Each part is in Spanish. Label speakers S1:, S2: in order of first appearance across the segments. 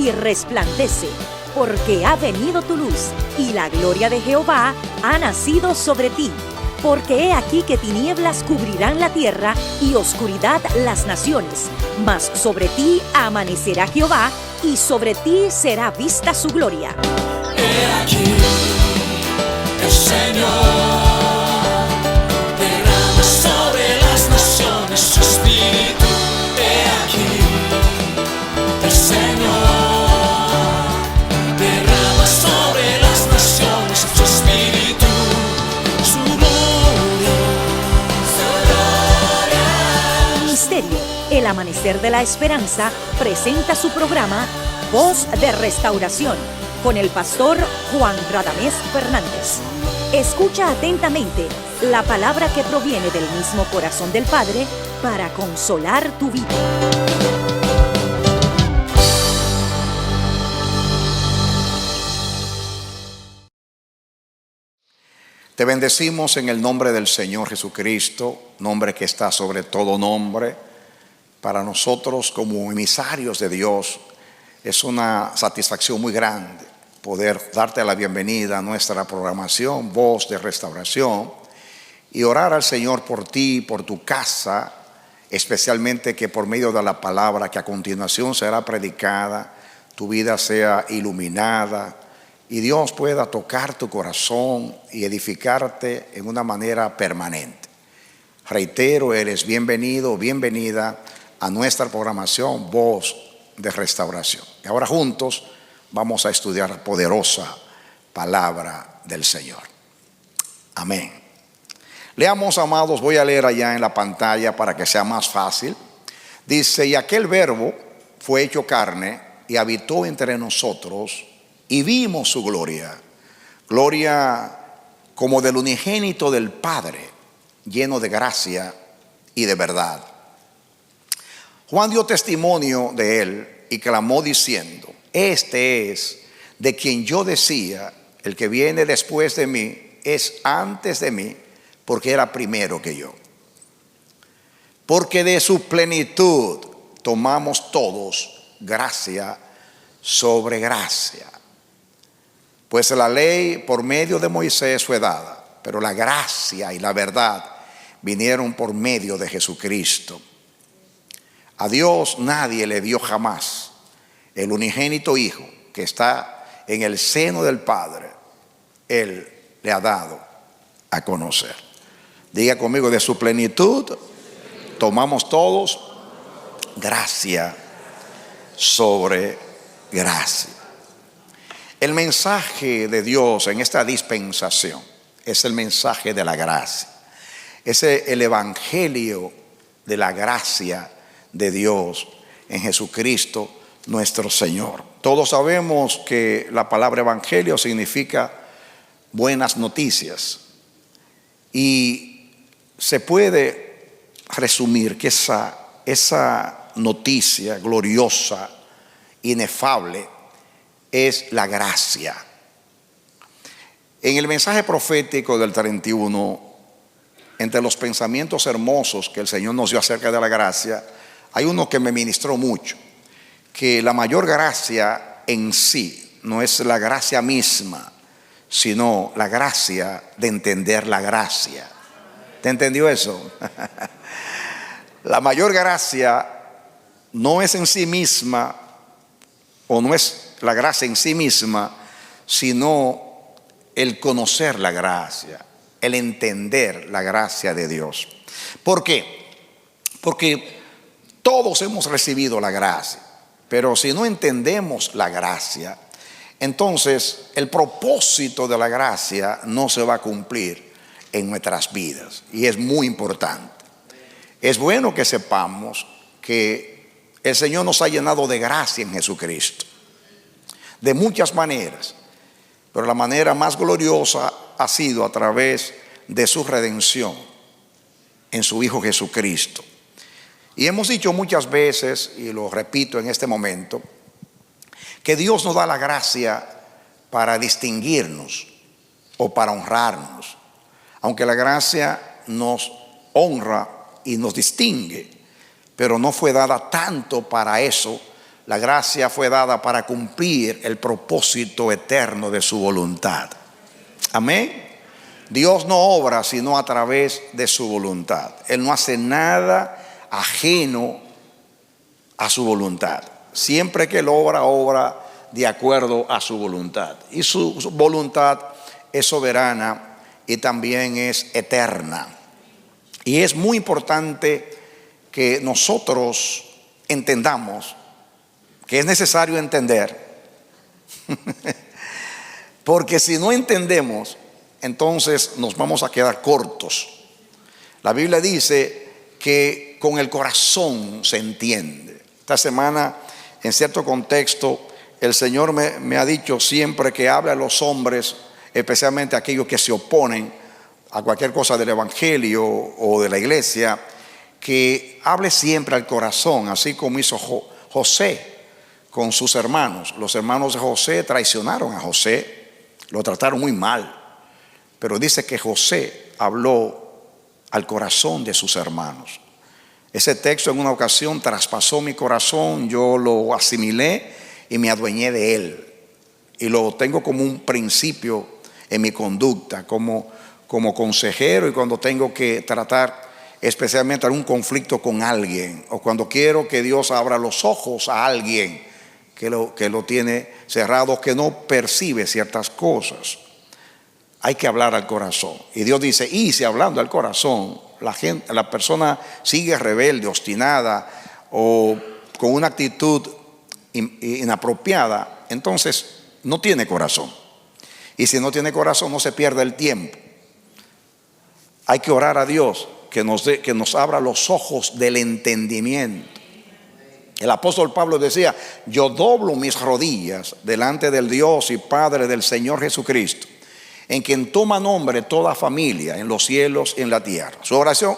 S1: y resplandece, porque ha venido tu luz, y la gloria de Jehová ha nacido sobre ti. Porque he aquí que tinieblas cubrirán la tierra y oscuridad las naciones, mas sobre ti amanecerá Jehová, y sobre ti será vista su gloria.
S2: He aquí, el Señor derrama sobre las naciones su espíritu. He aquí, el Señor derrama sobre las naciones su espíritu, su gloria, su gloria.
S1: Ministerio El Amanecer de la Esperanza presenta su programa Voz de Restauración con el pastor Juan Radamés Fernández. Escucha atentamente la palabra que proviene del mismo corazón del Padre para consolar tu vida.
S3: Te bendecimos en el nombre del Señor Jesucristo, nombre que está sobre todo nombre. Para nosotros como emisarios de Dios es una satisfacción muy grande poder darte la bienvenida a nuestra programación Voz de Restauración y orar al Señor por ti, por tu casa, especialmente que por medio de la palabra que a continuación será predicada, tu vida sea iluminada y Dios pueda tocar tu corazón y edificarte en una manera permanente. Reitero, eres bienvenido, bienvenida a nuestra programación Voz de Restauración. Y ahora juntos vamos a estudiar la poderosa palabra del Señor. Amén. Leamos, amados, voy a leer allá en la pantalla para que sea más fácil. Dice: y aquel verbo fue hecho carne y habitó entre nosotros y vimos su gloria. Gloria como del unigénito del Padre, lleno de gracia y de verdad. Juan dio testimonio de él y clamó diciendo: este es de quien yo decía, el que viene después de mí es antes de mí, porque era primero que yo. Porque de su plenitud tomamos todos gracia sobre gracia. Pues la ley por medio de Moisés fue dada, pero la gracia y la verdad vinieron por medio de Jesucristo. A Dios nadie le dio jamás. El unigénito Hijo que está en el seno del Padre, Él le ha dado a conocer. Diga conmigo: de su plenitud tomamos todos gracia sobre gracia. El mensaje de Dios en esta dispensación es el mensaje de la gracia. Es el evangelio de la gracia de Dios en Jesucristo nuestro Señor. Todos sabemos que la palabra evangelio significa buenas noticias, y se puede resumir que esa noticia gloriosa, inefable, es la gracia. En el mensaje profético del 31, entre los pensamientos hermosos que el Señor nos dio acerca de la gracia, hay uno que me ministró mucho, que la mayor gracia en sí no es la gracia misma, sino la gracia de entender la gracia. ¿Te entendió eso? La mayor gracia no es en sí misma, o no es la gracia en sí misma, sino el conocer la gracia, el entender la gracia de Dios. ¿Por qué? Porque todos hemos recibido la gracia, pero si no entendemos la gracia, entonces el propósito de la gracia no se va a cumplir en nuestras vidas. Y es muy importante. Es bueno que sepamos que el Señor nos ha llenado de gracia en Jesucristo, de muchas maneras, pero la manera más gloriosa ha sido a través de su redención en su Hijo Jesucristo. Y hemos dicho muchas veces, y lo repito en este momento, que Dios nos da la gracia para distinguirnos o para honrarnos. Aunque la gracia nos honra y nos distingue, pero no fue dada tanto para eso, La gracia fue dada para cumplir el propósito eterno de su voluntad. Amén. Dios no obra sino a través de su voluntad. Él no hace nada ajeno a su voluntad. Siempre que Él obra, obra de acuerdo a su voluntad. Y su voluntad es soberana y también es eterna. Y es muy importante que nosotros entendamos que es necesario entender. Porque si no entendemos, entonces nos vamos a quedar cortos. La Biblia dice que con el corazón se entiende. Esta semana, en cierto contexto, el Señor me ha dicho siempre que habla a los hombres, especialmente a aquellos que se oponen a cualquier cosa del evangelio o de la iglesia, que hable siempre al corazón, así como hizo José con sus hermanos. Los hermanos de José traicionaron a José, lo trataron muy mal, pero dice que José habló al corazón de sus hermanos. Ese texto en una ocasión traspasó mi corazón, yo lo asimilé y me adueñé de él, y lo tengo como un principio en mi conducta, como consejero, y cuando tengo que tratar especialmente algún conflicto con alguien, o cuando quiero que Dios abra los ojos a alguien que lo tiene cerrado, que no percibe ciertas cosas. Hay que hablar al corazón. Y Dios dice, y si hablando al corazón, la persona sigue rebelde, obstinada o con una actitud inapropiada, entonces no tiene corazón. Y si no tiene corazón, no se pierde el tiempo. Hay que orar a Dios que nos abra los ojos del entendimiento. El apóstol Pablo decía, yo doblo mis rodillas delante del Dios y Padre del Señor Jesucristo, en quien toma nombre toda familia en los cielos y en la tierra. Su oración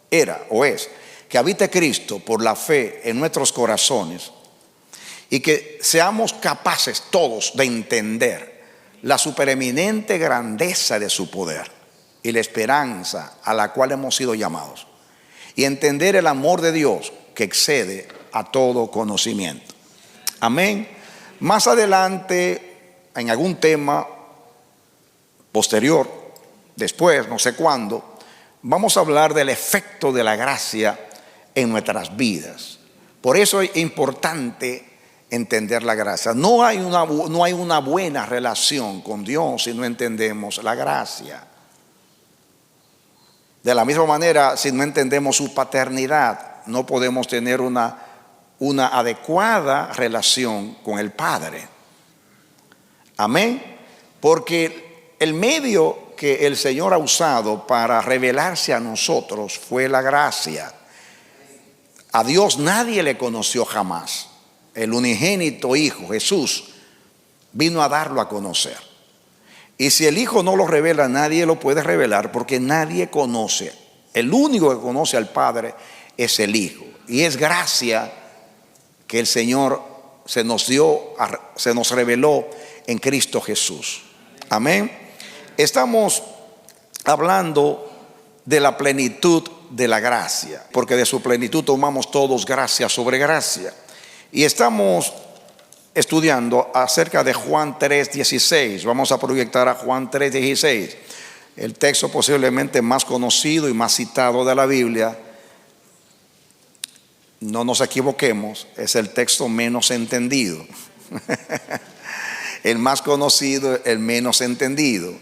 S3: era o es que habite Cristo por la fe en nuestros corazones y que seamos capaces todos de entender la supereminente grandeza de su poder y la esperanza a la cual hemos sido llamados, y entender el amor de Dios que excede a todo conocimiento. Amén. Más adelante, en algún tema posterior, después, no sé cuándo, vamos a hablar del efecto de la gracia en nuestras vidas. Por eso es importante entender la gracia. No hay una buena relación con Dios si no entendemos la gracia. De la misma manera, si no entendemos su paternidad, no podemos tener una adecuada relación con el Padre. Amén. Porque el medio que el Señor ha usado para revelarse a nosotros fue la gracia. A Dios nadie le conoció jamás. El unigénito Hijo, Jesús, vino a darlo a conocer. Y si el Hijo no lo revela, nadie lo puede revelar, porque nadie conoce. El único que conoce al Padre es el Hijo. Y es gracia que el Señor se nos reveló en Cristo Jesús. Amén. Estamos hablando de la plenitud de la gracia, porque de su plenitud tomamos todos gracia sobre gracia. Y estamos estudiando acerca de Juan 3:16. Vamos a proyectar a Juan 3:16, el texto posiblemente más conocido y más citado de la Biblia. No nos equivoquemos, es el texto menos entendido. El más conocido, el menos entendido.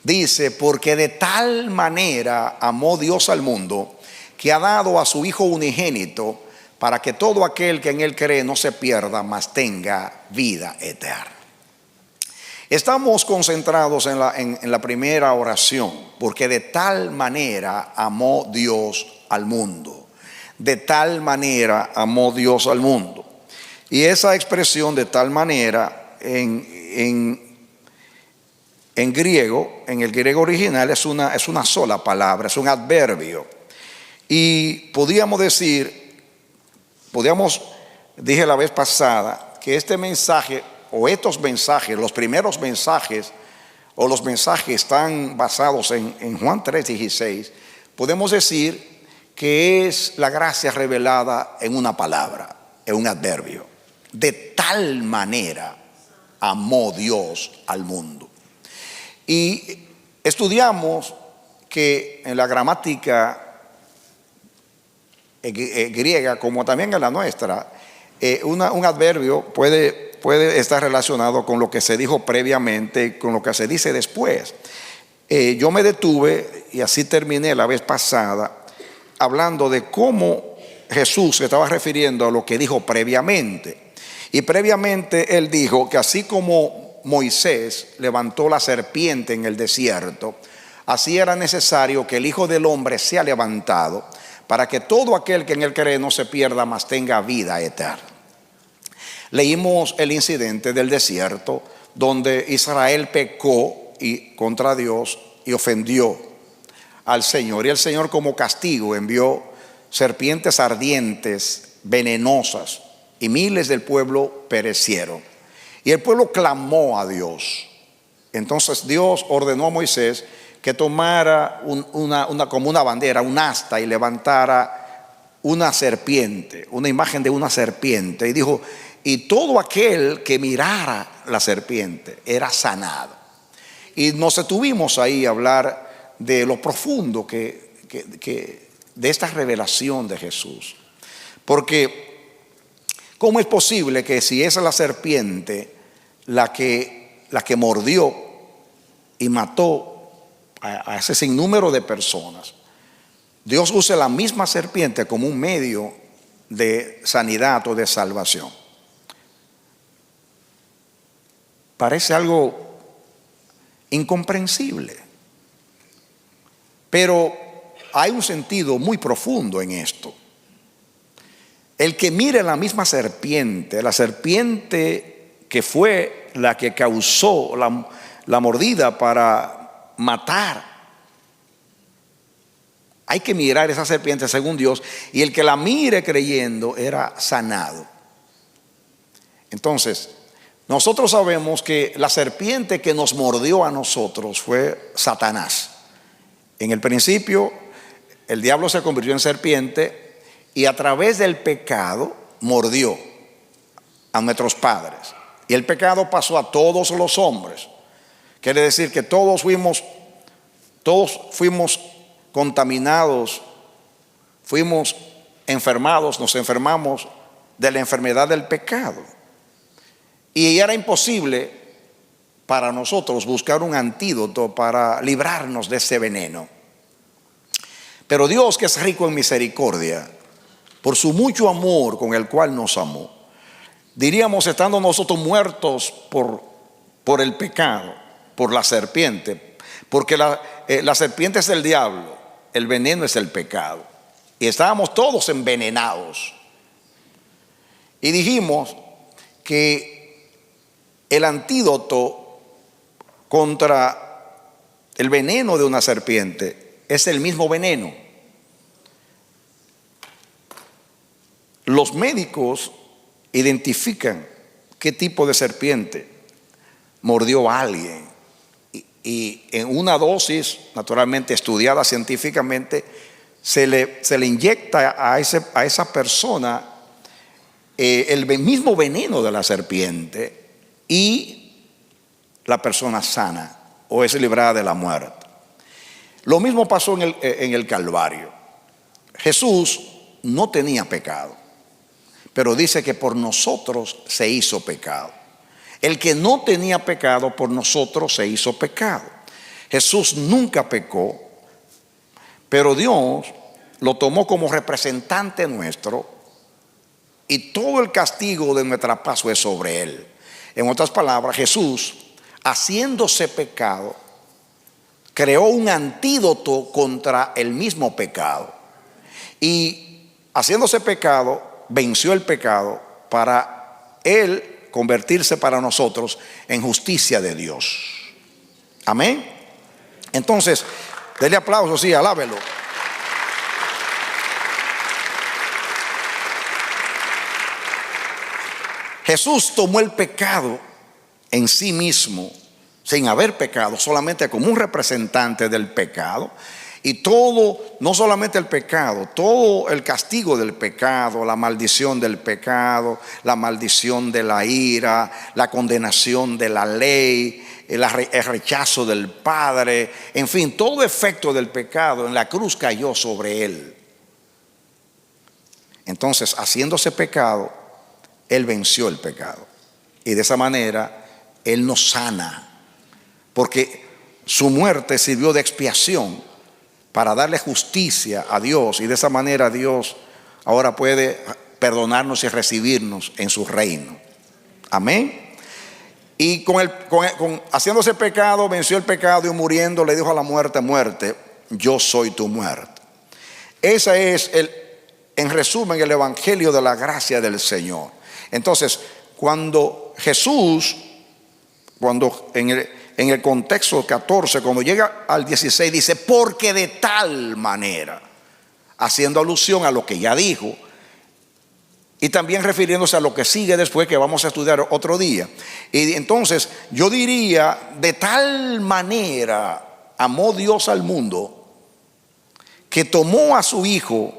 S3: Dice, porque de tal manera amó Dios al mundo, que ha dado a su Hijo unigénito, para que todo aquel que en Él cree no se pierda, mas tenga vida eterna. Estamos concentrados en la primera oración, porque de tal manera amó Dios al mundo. De tal manera amó Dios al mundo. Y esa expresión de tal manera en griego, en el griego original, es una sola palabra, es un adverbio. Y dije la vez pasada que este mensaje o estos mensajes, los primeros mensajes o los mensajes están basados en Juan 3:16. Podemos decir que es la gracia revelada en una palabra, en un adverbio. De tal manera amó Dios al mundo. Y estudiamos que en la gramática griega, como también en la nuestra, un adverbio puede estar relacionado con lo que se dijo previamente, con lo que se dice después. Yo me detuve, y así terminé la vez pasada, hablando de cómo Jesús se estaba refiriendo a lo que dijo previamente. Y previamente él dijo que así como Moisés levantó la serpiente en el desierto, así era necesario que el Hijo del Hombre sea levantado, para que todo aquel que en él cree no se pierda, mas tenga vida eterna. Leímos el incidente del desierto, donde Israel pecó contra Dios y ofendió al Señor. Y el Señor, como castigo, envió serpientes ardientes, venenosas, y miles del pueblo perecieron. Y el pueblo clamó a Dios. Entonces Dios ordenó a Moisés que tomara como una bandera, un asta, y levantara una serpiente, una imagen de una serpiente, y dijo: y todo aquel que mirara la serpiente era sanado. Y nos detuvimos ahí a hablar de lo profundo de esta revelación de Jesús. Porque ¿cómo es posible que, si es la serpiente la que mordió y mató a ese sinnúmero de personas, Dios use la misma serpiente como un medio de sanidad o de salvación? Parece algo incomprensible, pero hay un sentido muy profundo en esto. El que mire la misma serpiente, la serpiente que fue la que causó la mordida para matar, hay que mirar esa serpiente según Dios, y el que la mire creyendo era sanado. Entonces, nosotros sabemos que la serpiente que nos mordió a nosotros fue Satanás. En el principio, el diablo se convirtió en serpiente y a través del pecado mordió a nuestros padres. Y el pecado pasó a todos los hombres. Quiere decir que todos fuimos contaminados, fuimos enfermados, nos enfermamos de la enfermedad del pecado. Y era imposible para nosotros buscar un antídoto para librarnos de ese veneno. Pero Dios, que es rico en misericordia, por su mucho amor con el cual nos amó, diríamos, estando nosotros muertos por el pecado, por la serpiente, porque la serpiente es el diablo, el veneno es el pecado, y estábamos todos envenenados. Y dijimos que el antídoto contra el veneno de una serpiente es el mismo veneno. Los médicos identifican qué tipo de serpiente mordió a alguien, y en una dosis naturalmente estudiada científicamente se le inyecta a esa persona el mismo veneno de la serpiente, y la persona sana o es librada de la muerte. Lo mismo pasó en el Calvario. Jesús no tenía pecado, pero dice que por nosotros se hizo pecado. El que no tenía pecado, por nosotros se hizo pecado. Jesús nunca pecó, pero Dios lo tomó como representante nuestro, y todo el castigo de nuestra paz fue sobre él. En otras palabras, Jesús, haciéndose pecado, creó un antídoto contra el mismo pecado. Y haciéndose pecado, venció el pecado para él convertirse para nosotros en justicia de Dios. Amén. Entonces, denle aplausos, sí, alábelo. Jesús tomó el pecado en sí mismo, sin haber pecado, solamente como un representante del pecado, Y todo, no solamente el pecado, todo el castigo del pecado, la maldición del pecado, la maldición de la ira, la condenación de la ley, el rechazo del Padre, en fin, todo efecto del pecado en la cruz cayó sobre Él. Entonces, haciéndose pecado, Él venció el pecado. Y de esa manera, Él nos sana, porque su muerte sirvió de expiación para darle justicia a Dios, y de esa manera Dios ahora puede perdonarnos y recibirnos en su reino. Amén. Y haciéndose pecado, venció el pecado, y muriendo le dijo a la muerte: muerte, yo soy tu muerte. Ese es en resumen, el evangelio de la gracia del Señor. Entonces, cuando Jesús, en el contexto 14, cuando llega al 16, dice: porque de tal manera, haciendo alusión a lo que ya dijo, y también refiriéndose a lo que sigue después, que vamos a estudiar otro día. Y entonces yo diría: de tal manera amó Dios al mundo, que tomó a su Hijo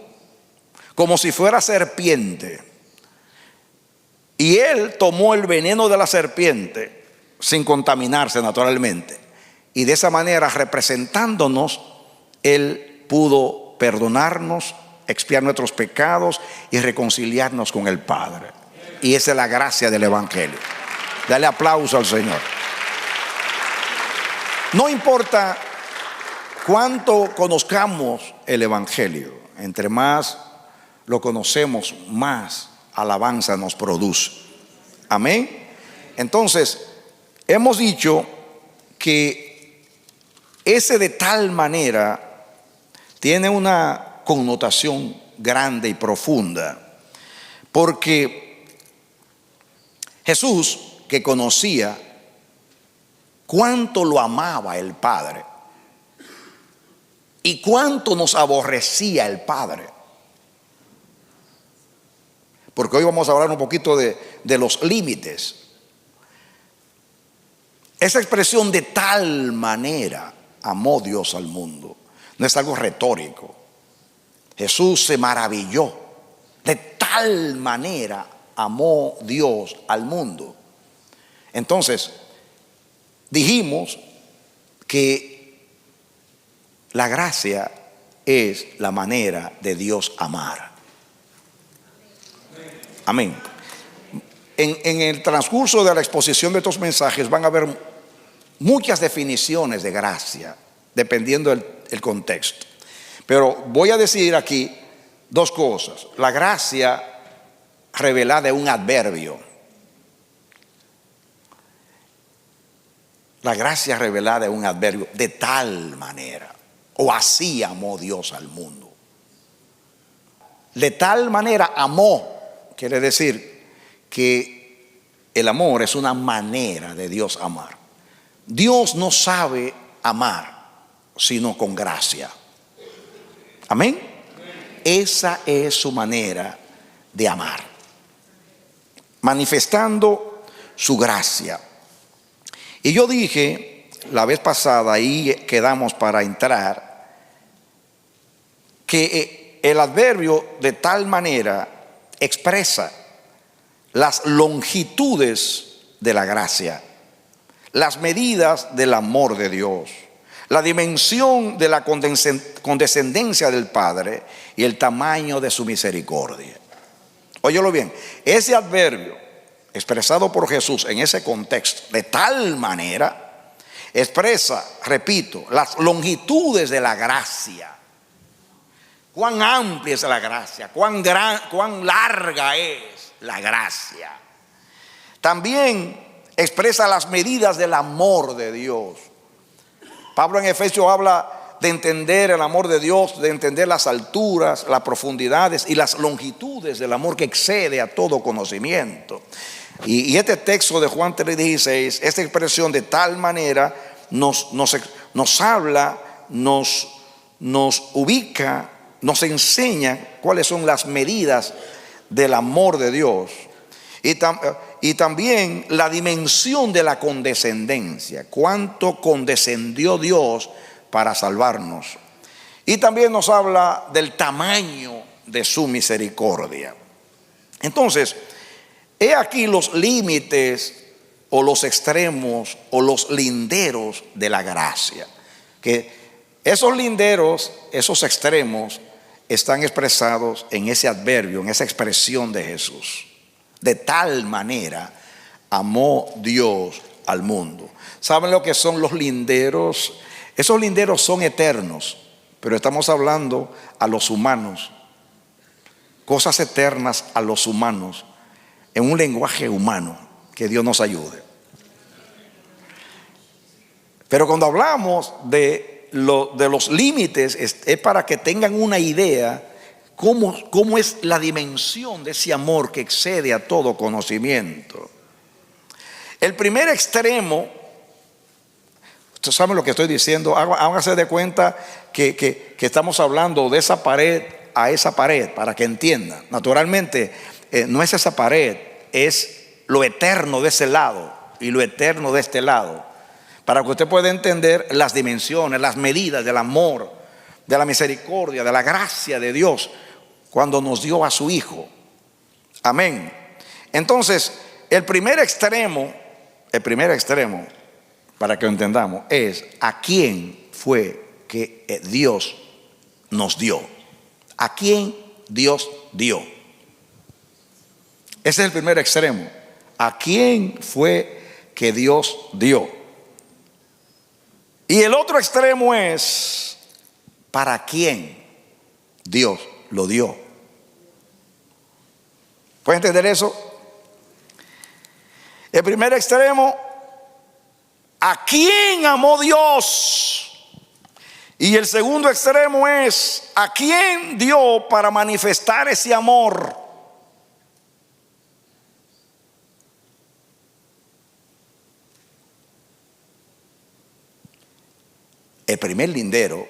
S3: como si fuera serpiente, y Él tomó el veneno de la serpiente sin contaminarse naturalmente, y de esa manera, representándonos, Él pudo perdonarnos, expiar nuestros pecados y reconciliarnos con el Padre. Y esa es la gracia del evangelio. Dale aplauso al Señor. No importa cuánto conozcamos el evangelio, entre más lo conocemos, más alabanza nos produce. Amén. Entonces, hemos dicho que ese de tal manera tiene una connotación grande y profunda, porque Jesús, que conocía cuánto lo amaba el Padre y cuánto nos aborrecía el Padre, porque hoy vamos a hablar un poquito de los límites. Esa expresión "de tal manera amó Dios al mundo" no es algo retórico. Jesús se maravilló. De tal manera amó Dios al mundo. Entonces, dijimos que la gracia es la manera de Dios amar. Amén. En el transcurso de la exposición de estos mensajes van a haber muchas definiciones de gracia, dependiendo del contexto. Pero voy a decir aquí dos cosas. La gracia revelada es un adverbio. La gracia revelada es un adverbio: de tal manera, o así amó Dios al mundo. De tal manera amó, quiere decir que el amor es una manera de Dios amar. Dios no sabe amar sino con gracia. Amén. Esa es su manera de amar, manifestando su gracia. Y yo dije la vez pasada, ahí quedamos para entrar, que el adverbio "de tal manera" expresa las longitudes de la gracia, las medidas del amor de Dios, la dimensión de la condescendencia del Padre y el tamaño de su misericordia. Óyelo bien, ese adverbio expresado por Jesús en ese contexto, de tal manera, expresa, repito, las longitudes de la gracia. Cuán amplia es la gracia, cuán larga es la gracia. También expresa las medidas del amor de Dios. Pablo en Efesios habla de entender el amor de Dios, de entender las alturas, las profundidades y las longitudes del amor que excede a todo conocimiento. Y este texto de Juan 3:16, esta expresión "de tal manera" nos habla, nos ubica, nos enseña cuáles son las medidas del amor de Dios. Y también la dimensión de la condescendencia, cuánto condescendió Dios para salvarnos. Y también nos habla del tamaño de su misericordia. Entonces, he aquí los límites o los extremos o los linderos de la gracia. Que esos linderos, esos extremos, están expresados en ese adverbio, en esa expresión de Jesús. De tal manera amó Dios al mundo. ¿Saben lo que son los linderos? Esos linderos son eternos, pero estamos hablando a los humanos. Cosas eternas a los humanos, en un lenguaje humano. Que Dios nos ayude. Pero cuando hablamos de los límites, es para que tengan una idea cómo es la dimensión de ese amor que excede a todo conocimiento. El primer extremo, ustedes saben lo que estoy diciendo, háganse de cuenta que estamos hablando de esa pared a esa pared, para que entiendan. Naturalmente, no es esa pared, es lo eterno de ese lado y lo eterno de este lado, para que usted pueda entender las dimensiones, las medidas del amor, de la misericordia, de la gracia de Dios cuando nos dio a su Hijo. Amén. Entonces, el primer extremo, para que lo entendamos, es a quién fue que Dios nos dio. A quién Dios dio. Ese es el primer extremo. ¿A quién fue que Dios dio? Y el otro extremo es ¿para quién Dios lo dio? ¿Puede entender eso? El primer extremo, ¿a quién amó Dios? Y el segundo extremo es ¿a quién dio para manifestar ese amor? El primer lindero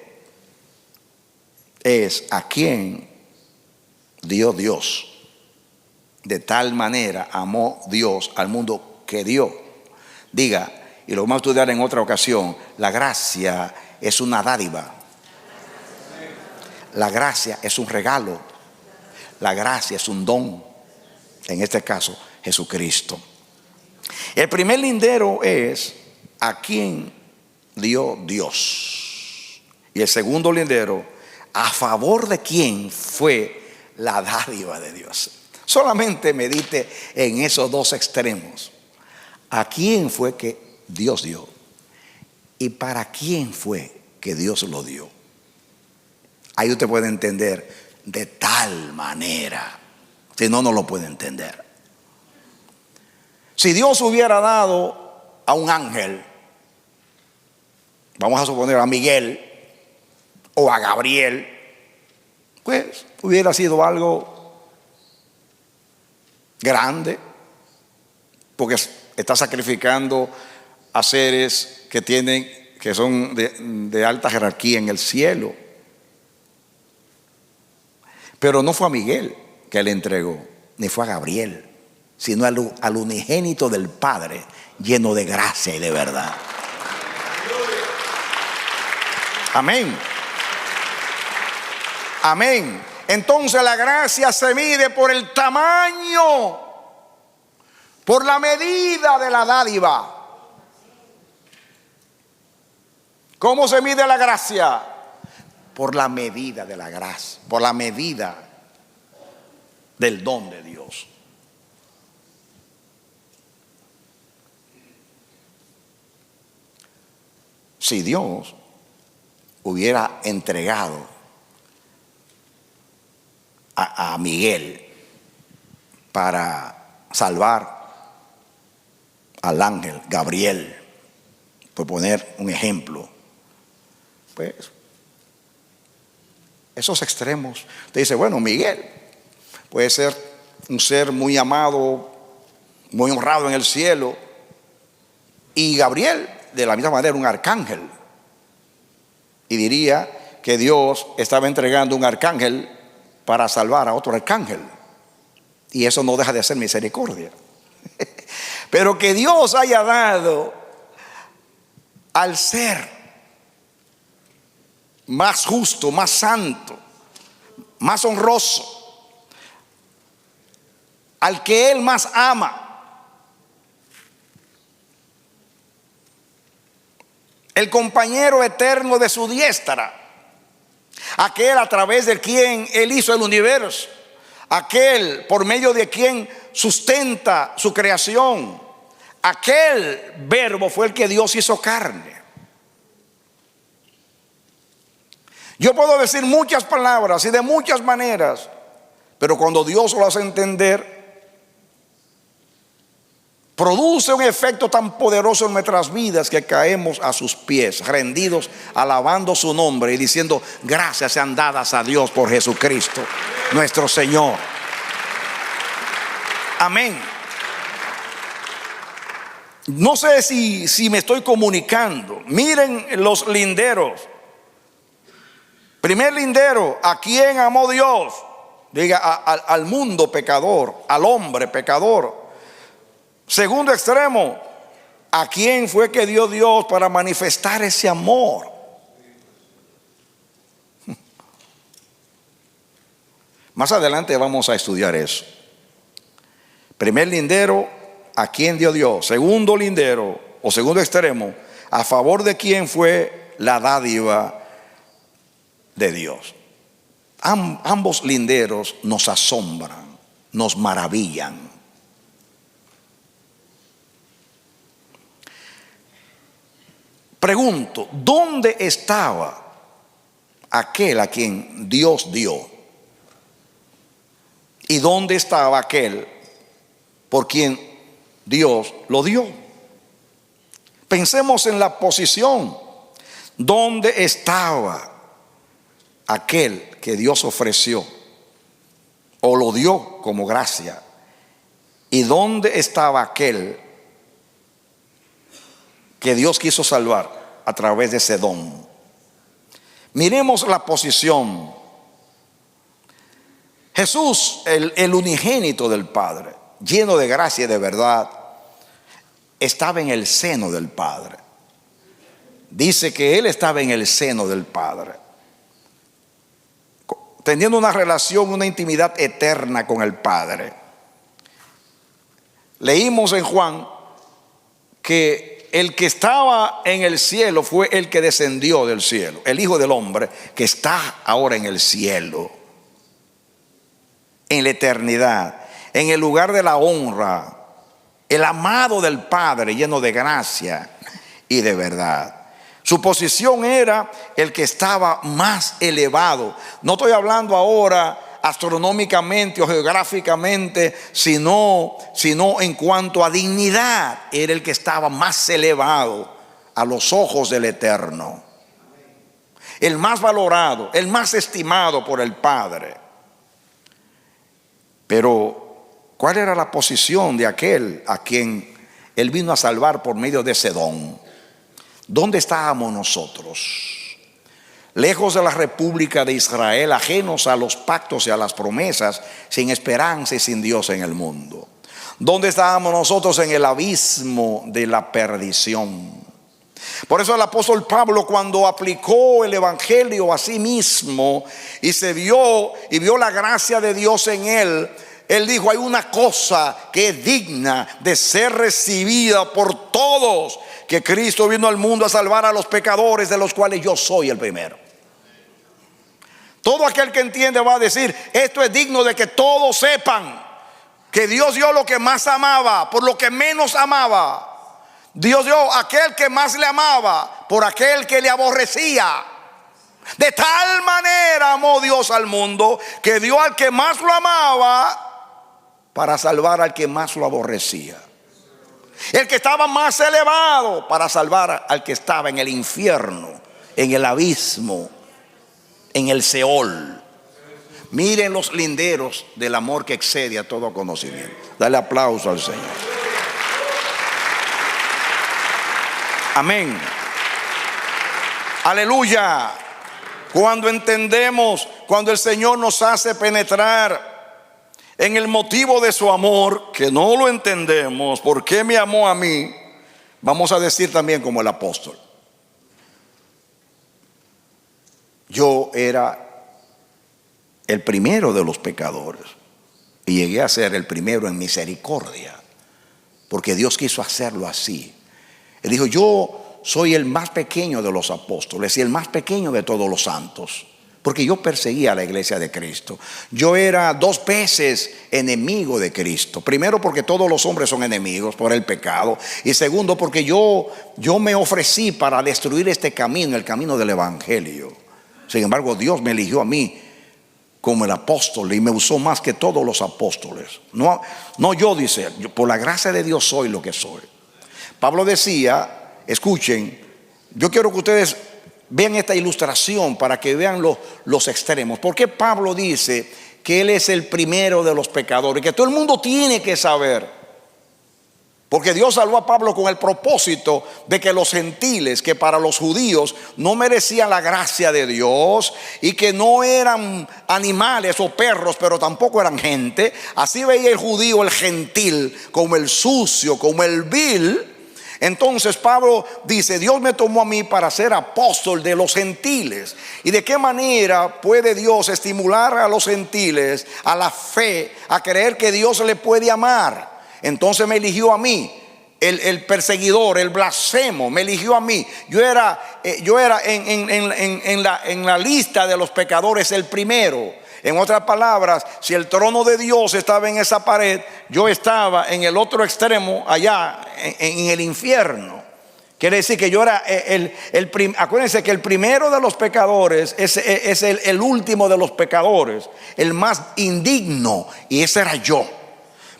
S3: es ¿a quién dio Dios? De tal manera amó Dios al mundo que dio. Diga, y lo vamos a estudiar en otra ocasión, la gracia es una dádiva. La gracia es un regalo. La gracia es un don. En este caso, Jesucristo. El primer lindero es ¿a quién dio Dios? Y el segundo lindero, ¿a favor de quién fue la dádiva de Dios? Solamente medite en esos dos extremos. ¿A quién fue que Dios dio? ¿Y para quién fue que Dios lo dio? Ahí usted puede entender de tal manera. Si no, no lo puede entender. Si Dios hubiera dado a un ángel, vamos a suponer a Miguel o a Gabriel, pues hubiera sido algo grande, porque está sacrificando a seres que son de alta jerarquía en el cielo. Pero no fue a Miguel que le entregó, ni fue a Gabriel, sino al unigénito del Padre, lleno de gracia y de verdad. Amén. Amén. Entonces la gracia se mide por el tamaño, por la medida de la dádiva. ¿Cómo se mide la gracia? Por la medida de la gracia, por la medida del don de Dios. Si Dios hubiera entregado a Miguel para salvar al ángel Gabriel, por poner un ejemplo, pues esos extremos, usted dice, bueno, Miguel puede ser un ser muy amado, muy honrado en el cielo, y Gabriel de la misma manera un arcángel, y diría que Dios estaba entregando un arcángel para salvar a otro arcángel, y eso no deja de ser misericordia. Pero que Dios haya dado al ser más justo, más santo, más honroso, al que Él más ama, el compañero eterno de su diestra, aquel a través de quien Él hizo el universo, aquel por medio de quien sustenta su creación, aquel verbo fue el que Dios hizo carne. Yo puedo decir muchas palabras y de muchas maneras, pero cuando Dios lo hace entender, produce un efecto tan poderoso en nuestras vidas que caemos a sus pies, rendidos, alabando su nombre y diciendo: gracias sean dadas a Dios por Jesucristo, nuestro Señor. Amén. No sé si me estoy comunicando. Miren los linderos. Primer lindero: ¿a quién amó Dios? Diga, al mundo pecador, al hombre pecador. Segundo extremo: ¿a quién fue que dio Dios para manifestar ese amor? Más adelante vamos a estudiar eso. Primer lindero: ¿a quién dio Dios? Segundo lindero o segundo extremo: ¿a favor de quién fue la dádiva de Dios? Ambos linderos nos asombran, nos maravillan. Pregunto: ¿dónde estaba aquel a quien Dios dio? ¿Y dónde estaba aquel por quien Dios lo dio? Pensemos en la posición. ¿Dónde estaba aquel que Dios ofreció o lo dio como gracia? ¿Y dónde estaba aquel que Dios quiso salvar a través de ese don? Miremos la posición. Jesús, el unigénito del Padre, lleno de gracia y de verdad, estaba en el seno del Padre. Dice que Él estaba en el seno del Padre, teniendo una relación, una intimidad eterna con el Padre. Leímos en Juan que el que estaba en el cielo fue el que descendió del cielo, el Hijo del Hombre, que está ahora en el cielo, en la eternidad, en el lugar de la honra, el amado del Padre, lleno de gracia y de verdad. Su posición era el que estaba más elevado. No estoy hablando ahora astronómicamente o geográficamente, sino en cuanto a dignidad. Era el que estaba más elevado a los ojos del Eterno, el más valorado, el más estimado por el Padre. Pero ¿cuál era la posición de aquel a quien Él vino a salvar por medio de ese don? ¿Dónde estábamos nosotros? Lejos de la República de Israel, ajenos a los pactos y a las promesas, sin esperanza y sin Dios en el mundo. ¿Dónde estábamos nosotros? En el abismo de la perdición. Por eso el apóstol Pablo, cuando aplicó el evangelio a sí mismo y vio la gracia de Dios en él dijo: hay una cosa que es digna de ser recibida por todos, que Cristo vino al mundo a salvar a los pecadores, de los cuales yo soy el primero. Todo aquel que entiende va a decir: esto es digno de que todos sepan que Dios dio lo que más amaba por lo que menos amaba. Dios dio aquel que más le amaba por aquel que le aborrecía. De tal manera amó Dios al mundo, que dio al que más lo amaba para salvar al que más lo aborrecía. El que estaba más elevado para salvar al que estaba en el infierno, en el abismo, en el Seol. Miren los linderos del amor que excede a todo conocimiento. Dale aplauso al Señor. Amén. Aleluya. Cuando entendemos, cuando el Señor nos hace penetrar en el motivo de su amor, que no lo entendemos, ¿por qué me amó a mí? Vamos a decir también como el apóstol: yo era el primero de los pecadores y llegué a ser el primero en misericordia, porque Dios quiso hacerlo así. Él dijo: yo soy el más pequeño de los apóstoles y el más pequeño de todos los santos, porque yo perseguía a la iglesia de Cristo. Yo era 2 veces enemigo de Cristo. Primero, porque todos los hombres son enemigos por el pecado. Y segundo, porque yo me ofrecí para destruir este camino, el camino del evangelio. Sin embargo, Dios me eligió a mí como el apóstol y me usó más que todos los apóstoles. No yo, dice, por la gracia de Dios soy lo que soy. Pablo decía, escuchen, yo quiero que ustedes vean esta ilustración para que vean los extremos. ¿Por qué Pablo dice que él es el primero de los pecadores? Que todo el mundo tiene que saber. Porque Dios salvó a Pablo con el propósito de que los gentiles, que para los judíos no merecían la gracia de Dios y que no eran animales o perros, pero tampoco eran gente. Así veía el judío, el gentil, como el sucio, como el vil. Entonces Pablo dice: Dios me tomó a mí para ser apóstol de los gentiles. ¿Y de qué manera puede Dios estimular a los gentiles a la fe, a creer que Dios le puede amar? Entonces me eligió a mí, el perseguidor, el blasfemo, me eligió a mí. Yo era en la lista de los pecadores el primero. En otras palabras, si el trono de Dios estaba en esa pared, yo estaba en el otro extremo, allá en el infierno. Quiere decir que yo era acuérdense que el primero de los pecadores es el último de los pecadores, el más indigno, y ese era yo.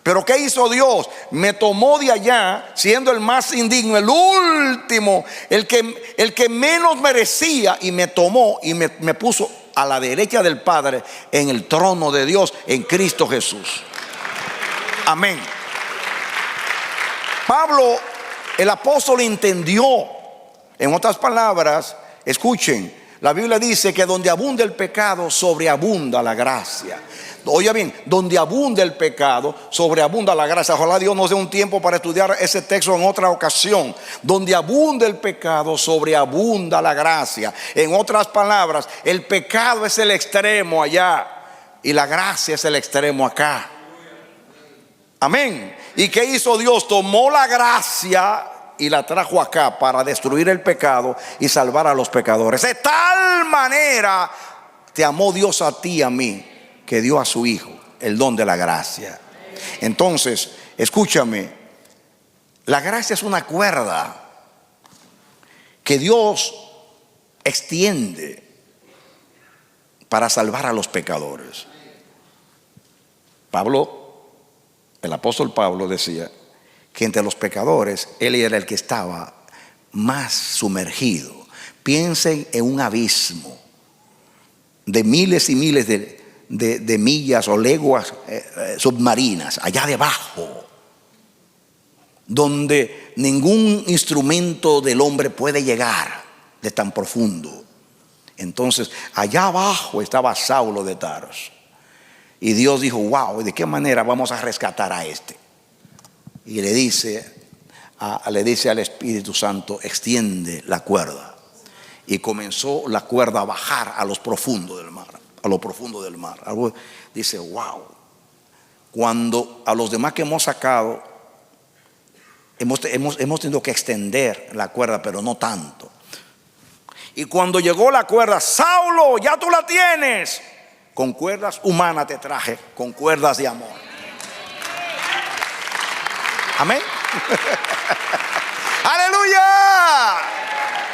S3: Pero ¿qué hizo Dios? Me tomó de allá, siendo el más indigno, el último, el que menos merecía, y me tomó y me puso a la derecha del Padre en el trono de Dios en Cristo Jesús. Amén. Pablo, el apóstol, entendió. En otras palabras, escuchen, la Biblia dice que donde abunda el pecado, sobreabunda la gracia. Oiga bien, donde abunda el pecado, sobreabunda la gracia. Ojalá Dios nos dé un tiempo para estudiar ese texto en otra ocasión. Donde abunda el pecado, sobreabunda la gracia. En otras palabras, el pecado es el extremo allá y la gracia es el extremo acá. Amén. ¿Y qué hizo Dios? Tomó la gracia y la trajo acá para destruir el pecado y salvar a los pecadores. De tal manera te amó Dios a ti y a mí, que dio a su Hijo el don de la gracia. Entonces, escúchame, la gracia es una cuerda que Dios extiende para salvar a los pecadores. Pablo, el apóstol Pablo, decía que entre los pecadores él era el que estaba más sumergido. Piensen en un abismo de miles y miles de millas o leguas submarinas, allá debajo, donde ningún instrumento del hombre puede llegar de tan profundo. Entonces allá abajo estaba Saulo de Tarso, y Dios dijo: wow, ¿de qué manera vamos a rescatar a este? Y le dice al Espíritu Santo: extiende la cuerda. Y comenzó la cuerda a bajar a los profundos del mar, a lo profundo del mar. Algo dice: wow. Cuando a los demás que hemos sacado hemos tenido que extender la cuerda, pero no tanto. Y cuando llegó la cuerda: Saulo, ya tú la tienes. Con cuerdas humanas te traje, con cuerdas de amor. Amén. Aleluya.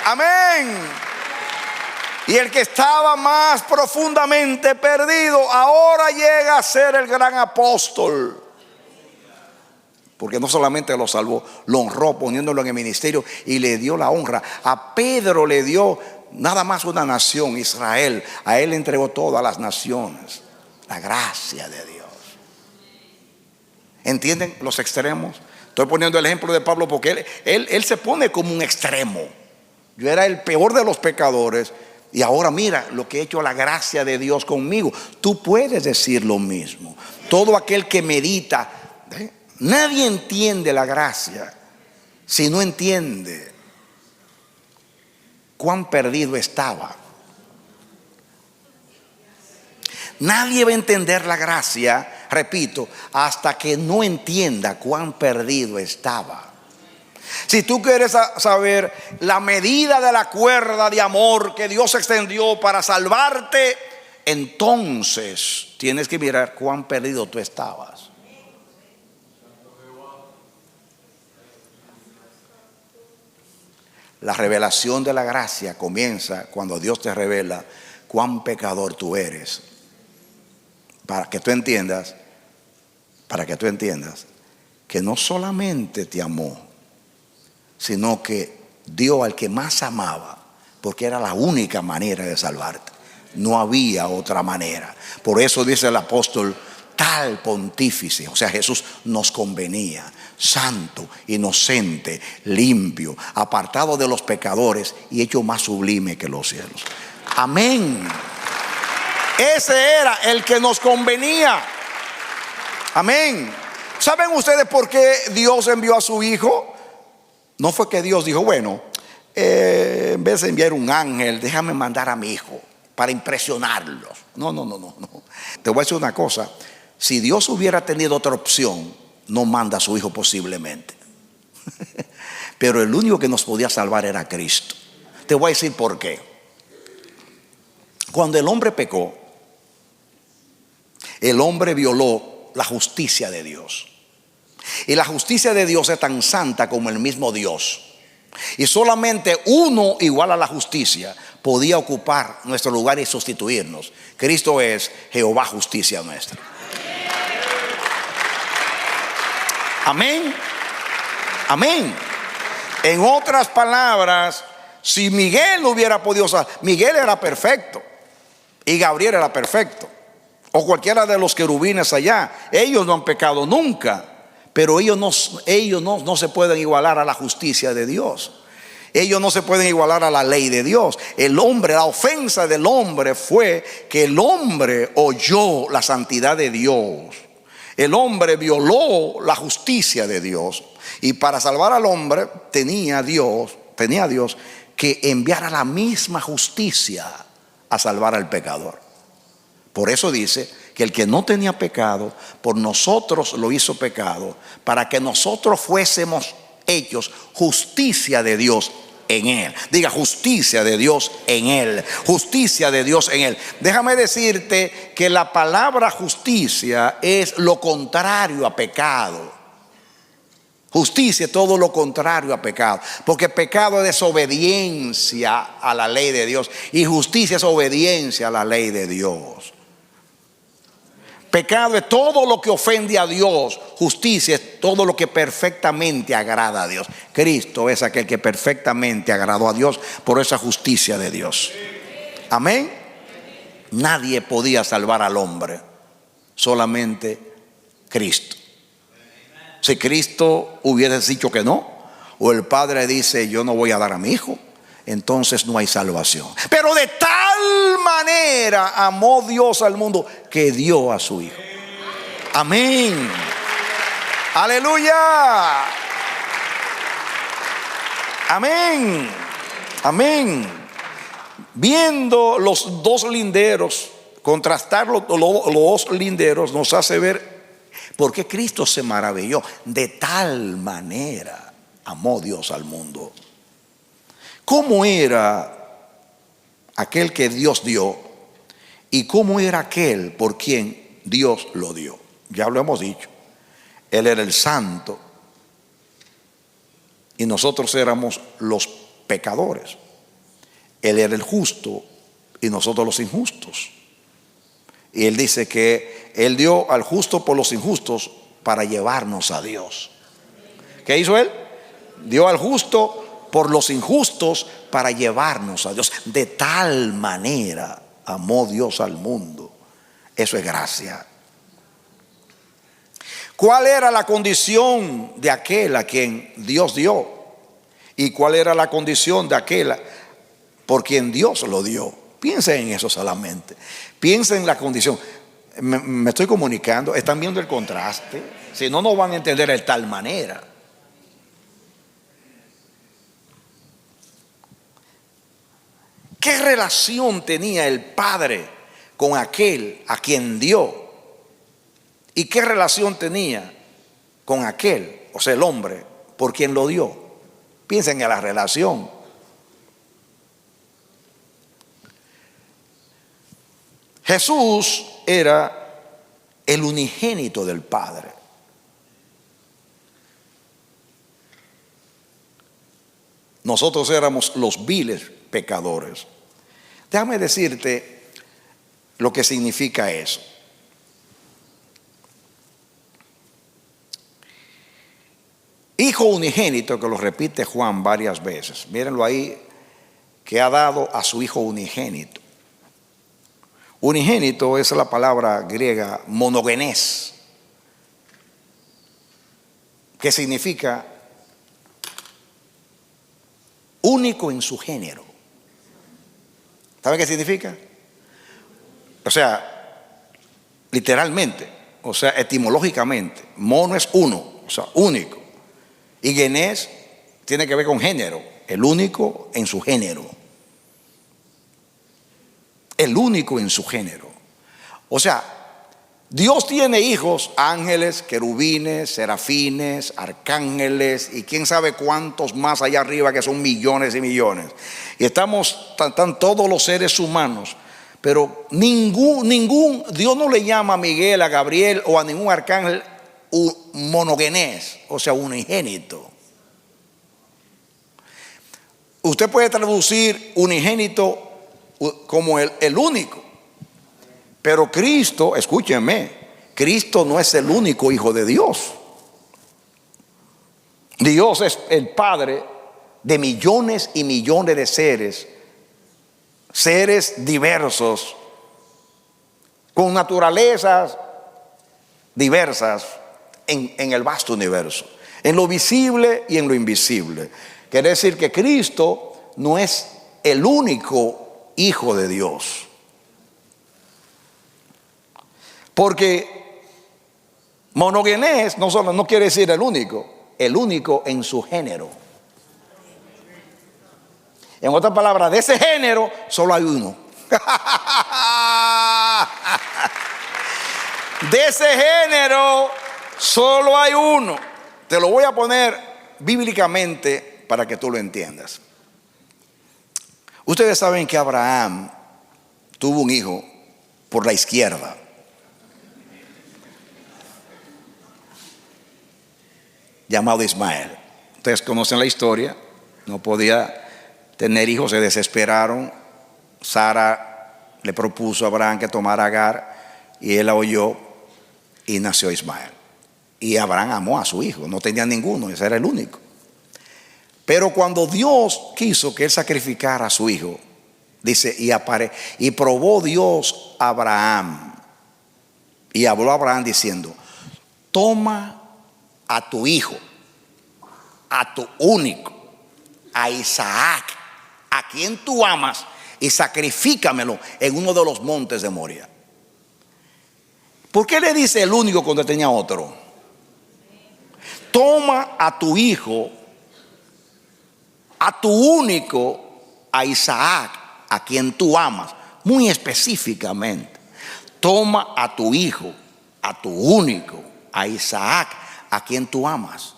S3: Amén. Y el que estaba más profundamente perdido ahora llega a ser el gran apóstol. Porque no solamente lo salvó, lo honró poniéndolo en el ministerio y le dio la honra. A Pedro le dio nada más una nación, Israel. A él le entregó todas las naciones. La gracia de Dios. ¿Entienden los extremos? Estoy poniendo el ejemplo de Pablo porque él se pone como un extremo. Yo era el peor de los pecadores y ahora mira lo que ha hecho la gracia de Dios conmigo. Tú puedes decir lo mismo. Todo aquel que medita, nadie entiende la gracia si no entiende cuán perdido estaba Nadie va a entender la gracia, repito, hasta que no entienda cuán perdido estaba. Si tú quieres saber la medida de la cuerda de amor que Dios extendió para salvarte, entonces tienes que mirar cuán perdido tú estabas. La revelación de la gracia comienza cuando Dios te revela cuán pecador tú eres. Para que tú entiendas que no solamente te amó, sino que dio al que más amaba, porque era la única manera de salvarte. No había otra manera. Por eso dice el apóstol, tal pontífice, o sea, Jesús nos convenía, santo, inocente, limpio, apartado de los pecadores y hecho más sublime que los cielos. Amén. Ese era el que nos convenía. Amén. ¿Saben ustedes por qué Dios envió a su Hijo? No fue que Dios dijo, bueno, en vez de enviar un ángel, déjame mandar a mi hijo para impresionarlos. No. Te voy a decir una cosa. Si Dios hubiera tenido otra opción, no manda a su hijo posiblemente. Pero el único que nos podía salvar era Cristo. Te voy a decir por qué. Cuando el hombre pecó, el hombre violó la justicia de Dios. Y la justicia de Dios es tan santa como el mismo Dios. Y solamente uno igual a la justicia podía ocupar nuestro lugar y sustituirnos. Cristo es Jehová justicia nuestra. Amén. Amén. En otras palabras, si Miguel no hubiera podido salvar, Miguel era perfecto y Gabriel era perfecto, o cualquiera de los querubines allá, ellos no han pecado nunca. Pero ellos no se pueden igualar a la justicia de Dios. Ellos no se pueden igualar a la ley de Dios. El hombre, la ofensa del hombre fue que el hombre oyó la santidad de Dios. El hombre violó la justicia de Dios. Y para salvar al hombre tenía Dios que enviar a la misma justicia a salvar al pecador. Por eso dice que el que no tenía pecado, por nosotros lo hizo pecado, para que nosotros fuésemos hechos justicia de Dios en él. Diga, justicia de Dios en él. Justicia de Dios en él. Déjame decirte que la palabra justicia es lo contrario a pecado. Justicia es todo lo contrario a pecado, porque pecado es desobediencia a la ley de Dios y justicia es obediencia a la ley de Dios. Pecado es todo lo que ofende a Dios. Justicia es todo lo que perfectamente agrada a Dios. Cristo es aquel que perfectamente agradó a Dios por esa justicia de Dios. Amén. Nadie podía salvar al hombre, solamente Cristo. Si Cristo hubiera dicho que no, o el Padre dice yo no voy a dar a mi hijo, entonces no hay salvación. Pero de tal manera amó Dios al mundo que dio a su hijo. Amén. Aleluya. Amén. Amén. Viendo los dos linderos, contrastar los dos linderos nos hace ver por qué Cristo se maravilló. De tal manera amó Dios al mundo. ¿Cómo era aquel que Dios dio? ¿Y cómo era aquel por quien Dios lo dio? Ya lo hemos dicho. Él era el santo y nosotros éramos los pecadores. Él era el justo y nosotros los injustos. Y él dice que él dio al justo por los injustos para llevarnos a Dios. ¿Qué hizo él? Dio al justo por los injustos para llevarnos a Dios. De tal manera amó Dios al mundo. Eso es gracia. ¿Cuál era la condición de aquel a quien Dios dio? ¿Y cuál era la condición de aquel por quien Dios lo dio? Piensen en eso solamente. Piensen en la condición. Me estoy comunicando. ¿Están viendo el contraste? Si no, no van a entender de tal manera. ¿Qué relación tenía el Padre con aquel a quien dio. ¿Y qué relación tenía con aquel, o sea, el hombre, por quien lo dio? Piensen en la relación. Jesús era el unigénito del Padre. Nosotros éramos los viles pecadores. Déjame decirte lo que significa eso. Hijo unigénito, que lo repite Juan varias veces. Mírenlo ahí, que ha dado a su Hijo unigénito. Unigénito es la palabra griega monogenes, que significa único en su género. ¿Sabe qué significa? O sea, literalmente, o sea, etimológicamente, mono es uno, o sea, único. Y genés tiene que ver con género, el único en su género. El único en su género. O sea, Dios tiene hijos, ángeles, querubines, serafines, arcángeles y quién sabe cuántos más allá arriba, que son millones y millones. Y están todos los seres humanos, pero ningún, Dios no le llama a Miguel, a Gabriel o a ningún arcángel monogenés, o sea, unigénito. Usted puede traducir unigénito como el único. Pero Cristo, escúchenme, Cristo no es el único Hijo de Dios. Dios es el Padre de millones y millones de seres diversos, con naturalezas diversas en el vasto universo, en lo visible y en lo invisible. Quiere decir que Cristo no es el único Hijo de Dios. Porque monogenés no quiere decir el único en su género. En otras palabras, de ese género solo hay uno. De ese género solo hay uno. Te lo voy a poner bíblicamente para que tú lo entiendas. Ustedes saben que Abraham tuvo un hijo por la izquierda. Llamado Ismael. Ustedes conocen la historia. No podía tener hijos, se desesperaron. Sara le propuso a Abraham que tomara a Agar y él la oyó y nació Ismael. Y Abraham amó a su hijo, no tenía ninguno, ese era el único. Pero cuando Dios quiso que él sacrificara a su hijo, dice, y probó Dios a Abraham y habló a Abraham diciendo: toma a tu hijo, a tu único, a Isaac, a quien tú amas, y sacrifícamelo en uno de los montes de Moria. ¿Por qué le dice el único cuando tenía otro? Toma a tu hijo, a tu único, a Isaac, a quien tú amas, muy específicamente. Toma a tu hijo, a tu único, a Isaac, a quien tú amas,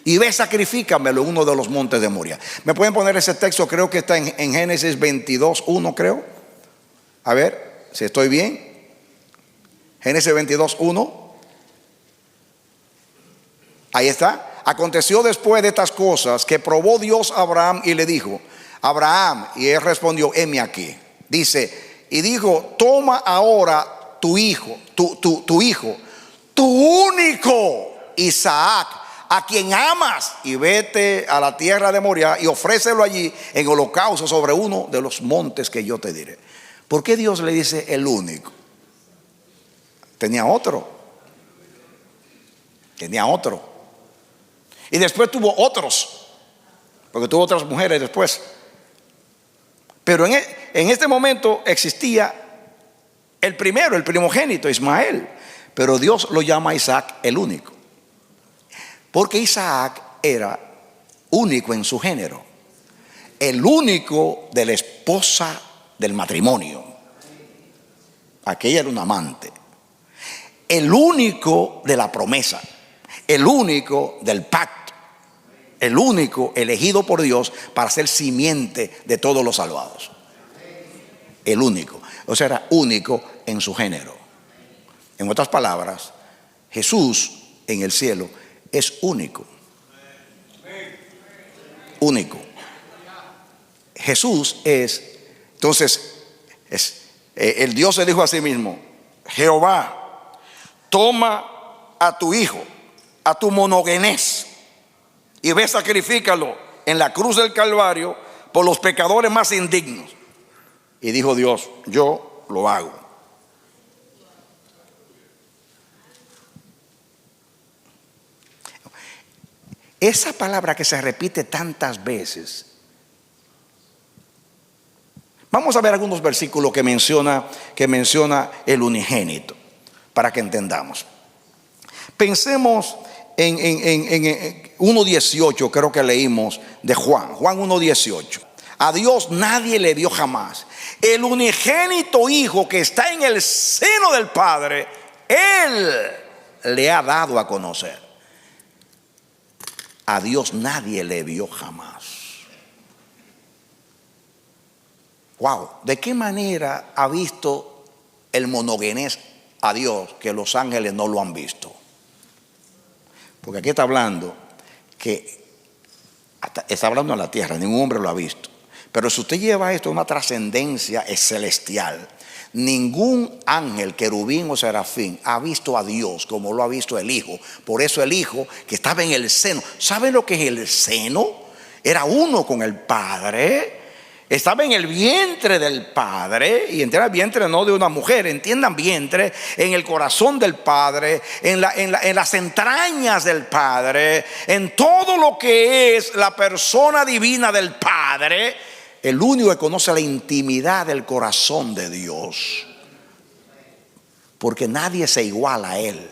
S3: y ve, sacrifícamelo en uno de los montes de Moria. ¿Me pueden poner ese texto? Creo que está en Génesis 22:1, creo. A ver si estoy bien. Génesis 22:1. Ahí está. Aconteció después de estas cosas que probó Dios a Abraham y le dijo: Abraham, y él respondió: heme aquí. Dice, y dijo: toma ahora tu hijo, tu hijo, tu único Isaac, a quien amas, y vete a la tierra de Moria y ofrécelo allí en holocausto sobre uno de los montes que yo te diré. ¿Por qué Dios le dice el único? Tenía otro. Y después tuvo otros, porque tuvo otras mujeres después. Pero en este momento existía el primero, el primogénito, Ismael. Pero Dios lo llama a Isaac el único, porque Isaac era único en su género, el único de la esposa del matrimonio. Aquella era un amante. El único de la promesa, el único del pacto, el único elegido por Dios para ser simiente de todos los salvados. El único. O sea, era único en su género. En otras palabras, Jesús en el cielo es único. Único. Jesús es, entonces, el Dios se dijo a sí mismo: Jehová, toma a tu hijo, a tu monogenés, y ve, sacrifícalo en la cruz del Calvario por los pecadores más indignos. Y dijo Dios: yo lo hago. Esa palabra que se repite tantas veces. Vamos a ver algunos versículos que menciona el unigénito, para que entendamos. Pensemos en 1:18, creo que leímos de Juan 1:18. A Dios nadie le dio jamás. El unigénito Hijo que está en el seno del Padre, Él le ha dado a conocer. A Dios nadie le vio jamás. Wow, ¿de qué manera ha visto el monogenés a Dios que los ángeles no lo han visto? Porque aquí está hablando que está hablando en la tierra, ningún hombre lo ha visto. Pero si usted lleva esto a una trascendencia celestial, ningún ángel, querubín o serafín ha visto a Dios como lo ha visto el Hijo. Por eso el Hijo que estaba en el seno, ¿saben lo que es el seno? Era uno con el Padre. Estaba en el vientre del Padre, y entiendan el vientre no de una mujer, entiendan vientre, en el corazón del Padre, en las entrañas del Padre, en todo lo que es la persona divina del Padre. El único que conoce la intimidad del corazón de Dios, porque nadie se iguala a Él.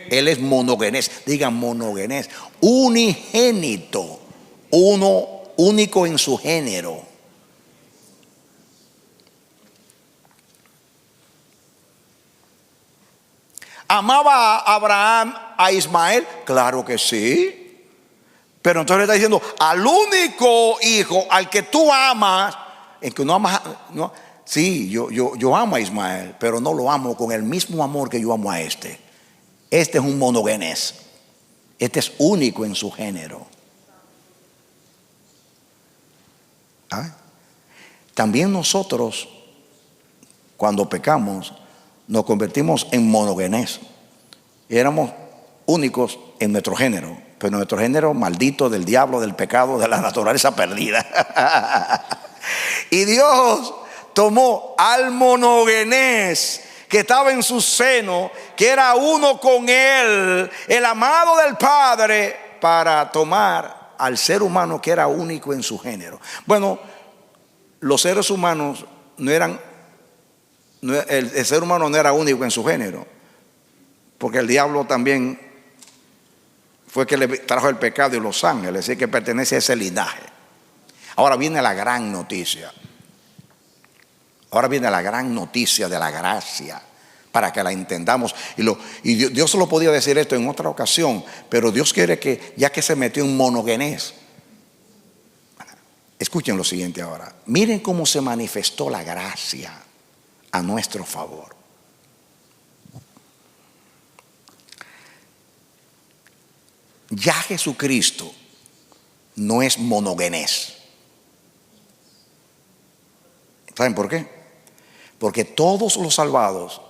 S3: Él es monogenés, digan monogenés, unigénito, uno único en su género. ¿Amaba a Abraham a Ismael? Claro que sí. Pero entonces le está diciendo al único hijo al que tú amas, el que no amas, no, sí, yo amo a Ismael, pero no lo amo con el mismo amor que yo amo a este. Este es un monogenés. Este es único en su género. También nosotros, cuando pecamos, nos convertimos en monogenés. Éramos únicos en nuestro género, pero nuestro género maldito del diablo, del pecado, de la naturaleza perdida. Y Dios tomó al monogenés que estaba en su seno, que era uno con Él, el amado del Padre, para tomar al ser humano que era único en su género. Bueno, los seres humanos no eran, el ser humano no era único en su género, porque el diablo también fue que le trajo el pecado y los ángeles, así que pertenece a ese linaje. Ahora viene la gran noticia. Ahora viene la gran noticia de la gracia, para que la entendamos. Y Dios solo podía decir esto en otra ocasión, pero Dios quiere que, ya que se metió en monogenés, escuchen lo siguiente ahora. Miren cómo se manifestó la gracia a nuestro favor. Ya Jesucristo no es monogenés. ¿Saben por qué? Porque todos los salvados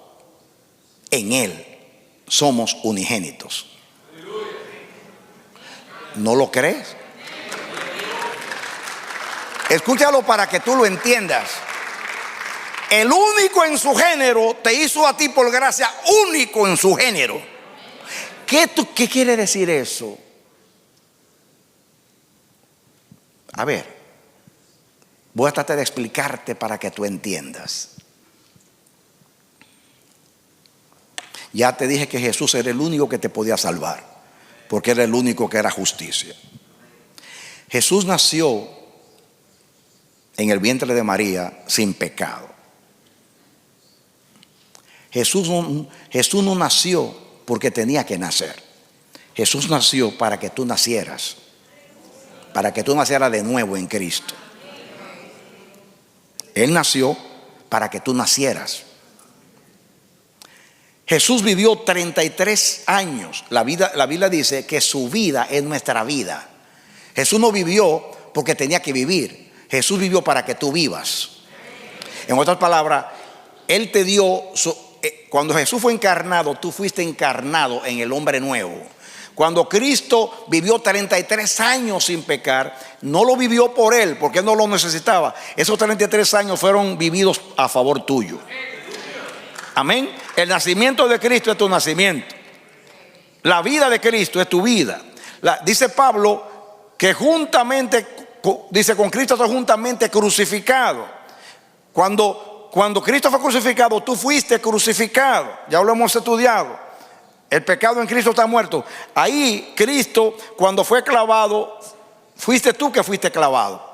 S3: en Él somos unigénitos. ¿No lo crees? Escúchalo para que tú lo entiendas. El único en su género te hizo a ti por gracia único en su género. ¿Qué quiere decir eso? A ver, voy a tratar de explicarte para que tú entiendas. Ya te dije que Jesús era el único que te podía salvar, porque era el único que era justicia. Jesús nació en el vientre de María sin pecado. Jesús no nació porque tenía que nacer. Jesús nació para que tú nacieras. Para que tú nacieras de nuevo en Cristo. Él nació para que tú nacieras. Jesús vivió 33 años. La Biblia dice que su vida es nuestra vida. Jesús no vivió porque tenía que vivir. Jesús vivió para que tú vivas. En otras palabras, Él te dio, cuando Jesús fue encarnado, tú fuiste encarnado en el hombre nuevo. Cuando Cristo vivió 33 años sin pecar, no lo vivió por Él, porque Él no lo necesitaba. Esos 33 años fueron vividos a favor tuyo. Amén. El nacimiento de Cristo es tu nacimiento. La vida de Cristo es tu vida. Dice Pablo que juntamente, dice, con Cristo está juntamente crucificado. Cuando Cristo fue crucificado, tú fuiste crucificado. Ya lo hemos estudiado. El pecado en Cristo está muerto. Ahí Cristo, cuando fue clavado, fuiste tú que fuiste clavado.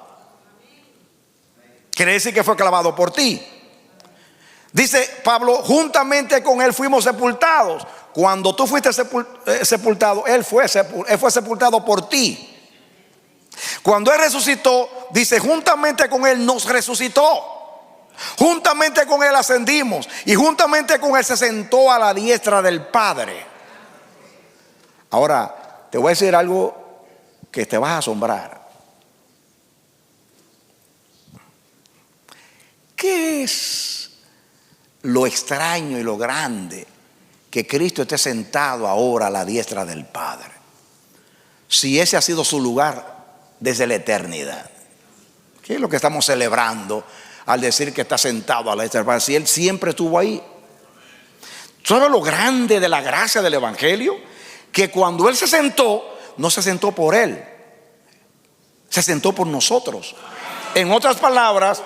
S3: Quiere decir que fue clavado por ti. Dice Pablo, juntamente con Él fuimos sepultados. Cuando tú fuiste sepultado, Él fue sepultado por ti. Cuando Él resucitó, dice, juntamente con Él nos resucitó. Juntamente con Él ascendimos y juntamente con Él se sentó a la diestra del Padre. Ahora, te voy a decir algo que te vas a asombrar. ¿Qué es lo extraño y lo grande que Cristo esté sentado ahora a la diestra del Padre? Si ese ha sido su lugar desde la eternidad. ¿Qué es lo que estamos celebrando al decir que está sentado a la diestra del Padre? Si Él siempre estuvo ahí. ¿Sabes lo grande de la gracia del Evangelio? Que cuando Él se sentó, no se sentó por Él, se sentó por nosotros. En otras palabras,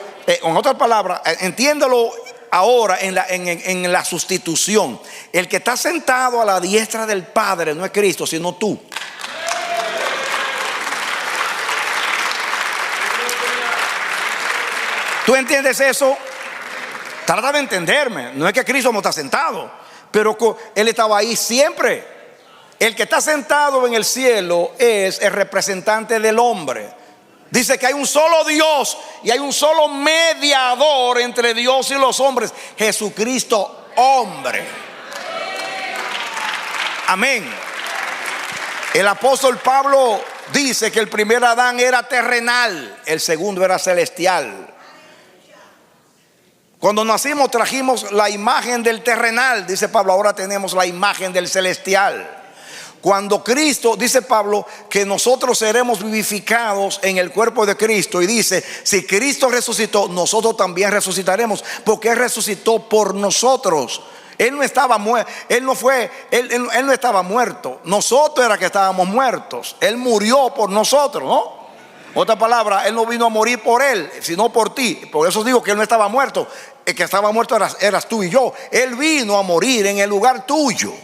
S3: entiéndalo ahora en la sustitución. El que está sentado a la diestra del Padre no es Cristo, sino tú. ¿Tú entiendes eso? Trata de entenderme. No es que Cristo no está sentado, pero Él estaba ahí siempre. El que está sentado en el cielo es el representante del hombre. Dice que hay un solo Dios y hay un solo mediador entre Dios y los hombres, Jesucristo hombre. Amén. El apóstol Pablo dice que el primer Adán era terrenal, el segundo era celestial. Cuando nacimos trajimos la imagen del terrenal, dice Pablo, ahora tenemos la imagen del celestial. Cuando Cristo, dice Pablo, que nosotros seremos vivificados en el cuerpo de Cristo. Y dice, si Cristo resucitó, nosotros también resucitaremos, porque Él resucitó por nosotros. Él no estaba muerto, Él no estaba muerto. Nosotros era que estábamos muertos. Él murió por nosotros, ¿no? Otra palabra, Él no vino a morir por Él, sino por ti. Por eso digo que Él no estaba muerto. El que estaba muerto eras tú y yo. Él vino a morir en el lugar tuyo.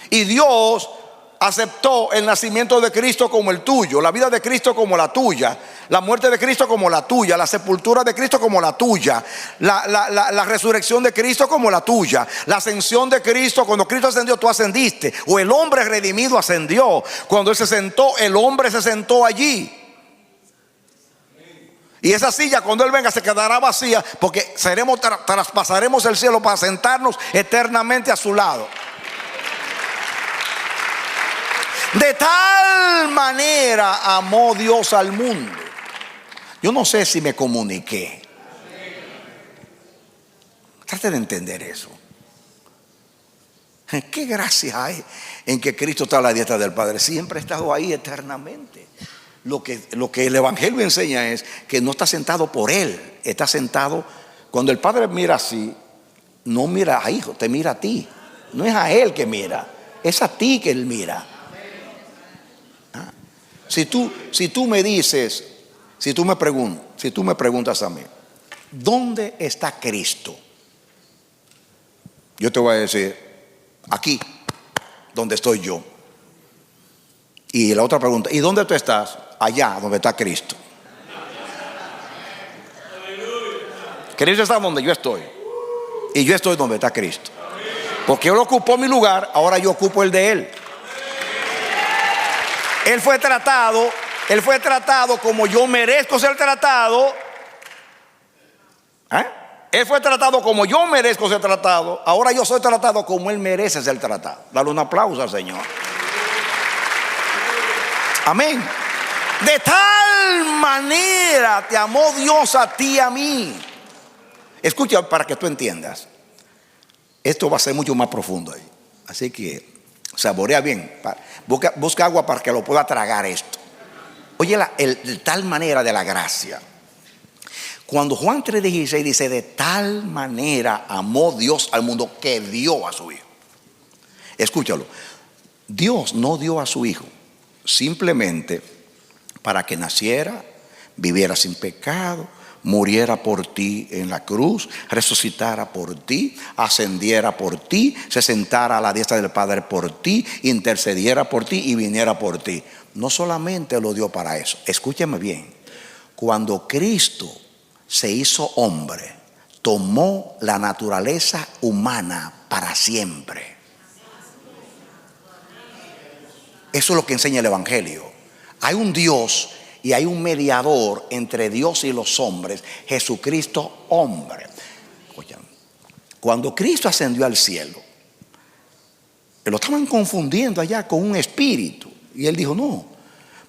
S3: Y Dios aceptó el nacimiento de Cristo como el tuyo, la vida de Cristo como la tuya, la muerte de Cristo como la tuya, la sepultura de Cristo como la tuya, la resurrección de Cristo como la tuya, la ascensión de Cristo. Cuando Cristo ascendió, tú ascendiste, o el hombre redimido ascendió. Cuando Él se sentó, el hombre se sentó allí. Y esa silla, cuando Él venga, se quedará vacía, porque traspasaremos el cielo para sentarnos eternamente a su lado. De tal manera amó Dios al mundo. Yo no sé si me comuniqué. Trate de entender eso. Qué gracia hay en que Cristo está a la diestra del Padre. Siempre ha estado ahí eternamente. Lo que el Evangelio enseña es que no está sentado por Él. Está sentado. Cuando el Padre mira así, no mira a hijo, te mira a ti. No es a Él que mira, es a ti que Él mira. Si tú me dices, si tú me preguntas a mí, ¿dónde está Cristo? Yo te voy a decir, aquí, donde estoy yo. Y la otra pregunta, ¿y dónde tú estás? Allá, donde está Cristo. Cristo está donde yo estoy. Y yo estoy donde está Cristo. Porque Él ocupó mi lugar, ahora yo ocupo el de Él. Él fue tratado como yo merezco ser tratado. Él fue tratado como yo merezco ser tratado. Ahora yo soy tratado como Él merece ser tratado. Dale un aplauso al Señor. Amén. De tal manera te amó Dios a ti y a mí. Escucha para que tú entiendas. Esto va a ser mucho más profundo ahí. Así que saborea bien. Busca agua para que lo pueda tragar esto. Oye, de tal manera de la gracia. Cuando Juan 3:16 dice, de tal manera amó Dios al mundo que dio a su Hijo. Escúchalo. Dios no dio a su Hijo simplemente para que naciera, viviera sin pecado, muriera por ti en la cruz, resucitara por ti, ascendiera por ti, se sentara a la diestra del Padre por ti, intercediera por ti y viniera por ti. No solamente lo dio para eso. Escúcheme bien. Cuando Cristo se hizo hombre, tomó la naturaleza humana para siempre. Eso es lo que enseña el Evangelio. Hay un Dios y hay un mediador entre Dios y los hombres, Jesucristo hombre. Oigan, cuando Cristo ascendió al cielo, lo estaban confundiendo allá con un espíritu. Y Él dijo no,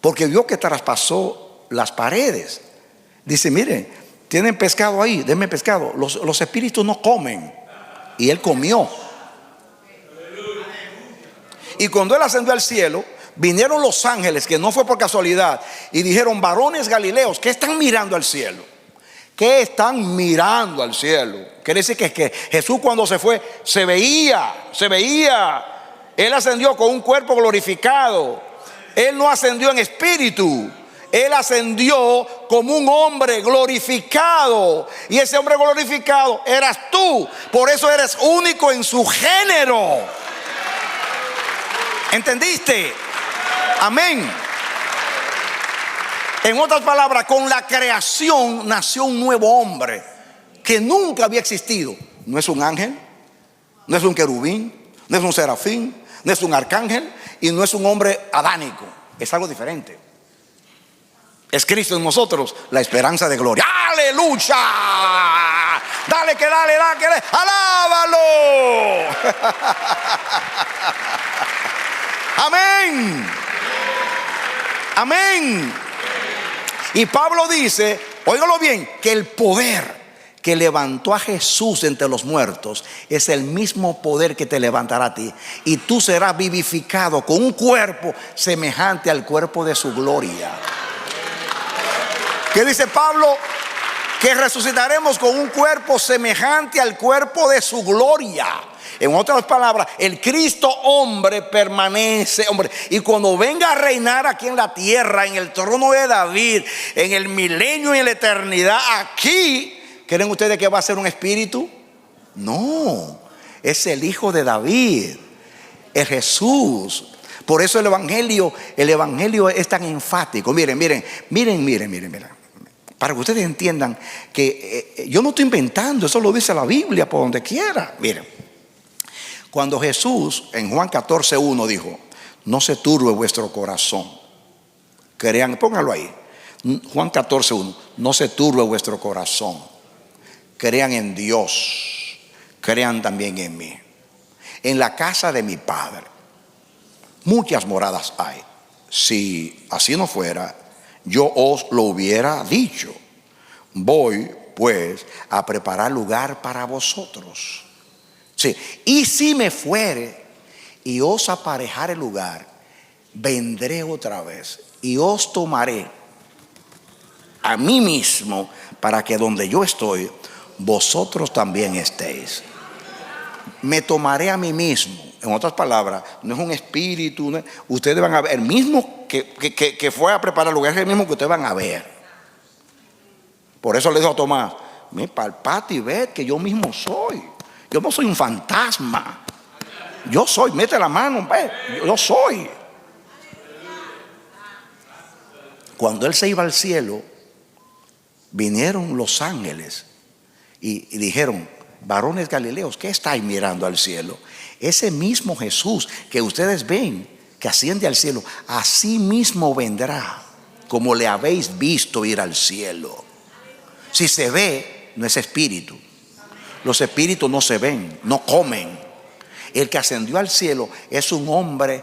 S3: porque vio que traspasó las paredes. Dice, miren, tienen pescado ahí, denme pescado. Los espíritus no comen. Y Él comió. Y cuando Él ascendió al cielo, vinieron los ángeles, que no fue por casualidad, y dijeron, varones galileos, ¿qué están mirando al cielo? ¿Qué están mirando al cielo? Quiere decir que Jesús cuando se fue, se veía. Él ascendió con un cuerpo glorificado. Él no ascendió en espíritu. Él ascendió como un hombre glorificado. Y ese hombre glorificado eras tú. Por eso eres único en su género. ¿Entendiste? Amén. En otras palabras, con la creación nació un nuevo hombre que nunca había existido. No es un ángel, no es un querubín, no es un serafín, no es un arcángel y no es un hombre adánico. Es algo diferente. Es Cristo en nosotros, la esperanza de gloria. ¡Aleluya! Dale, que dale, alábalo. Amén. Amén. Y Pablo dice, óigalo bien, que el poder que levantó a Jesús entre los muertos es el mismo poder que te levantará a ti. Y tú serás vivificado con un cuerpo semejante al cuerpo de su gloria. ¿Qué dice Pablo? Que resucitaremos con un cuerpo semejante al cuerpo de su gloria. En otras palabras, el Cristo hombre permanece hombre. Y cuando venga a reinar aquí en la tierra, en el trono de David, en el milenio y en la eternidad, aquí, ¿creen ustedes que va a ser un espíritu? No, es el Hijo de David, es Jesús. Por eso el Evangelio es tan enfático. Miren. Para que ustedes entiendan que yo no estoy inventando, eso lo dice la Biblia por donde quiera. Miren, cuando Jesús en Juan 14:1 dijo, no se turbe vuestro corazón. Crean, póngalo ahí. Juan 14:1, no se turbe vuestro corazón. Crean en Dios, crean también en mí. En la casa de mi Padre muchas moradas hay. Si así no fuera, yo os lo hubiera dicho. Voy pues a preparar lugar para vosotros. Sí. Y si me fuere y os aparejare el lugar, vendré otra vez y os tomaré a mí mismo, para que donde yo estoy, vosotros también estéis. Me tomaré a mí mismo. En otras palabras, no es un espíritu, no, ustedes van a ver, el mismo que fue a preparar lugar es el mismo que ustedes van a ver. Por eso le dijo a Tomás, palpate y ved que yo mismo soy. Yo no soy un fantasma. Yo soy, mete la mano, ve, yo soy. Cuando Él se iba al cielo, vinieron los ángeles y dijeron: varones galileos, ¿qué estáis mirando al cielo? Ese mismo Jesús que ustedes ven que asciende al cielo, así mismo vendrá como le habéis visto ir al cielo. Si se ve, no es espíritu. Los espíritus no se ven, no comen. El que ascendió al cielo es un hombre,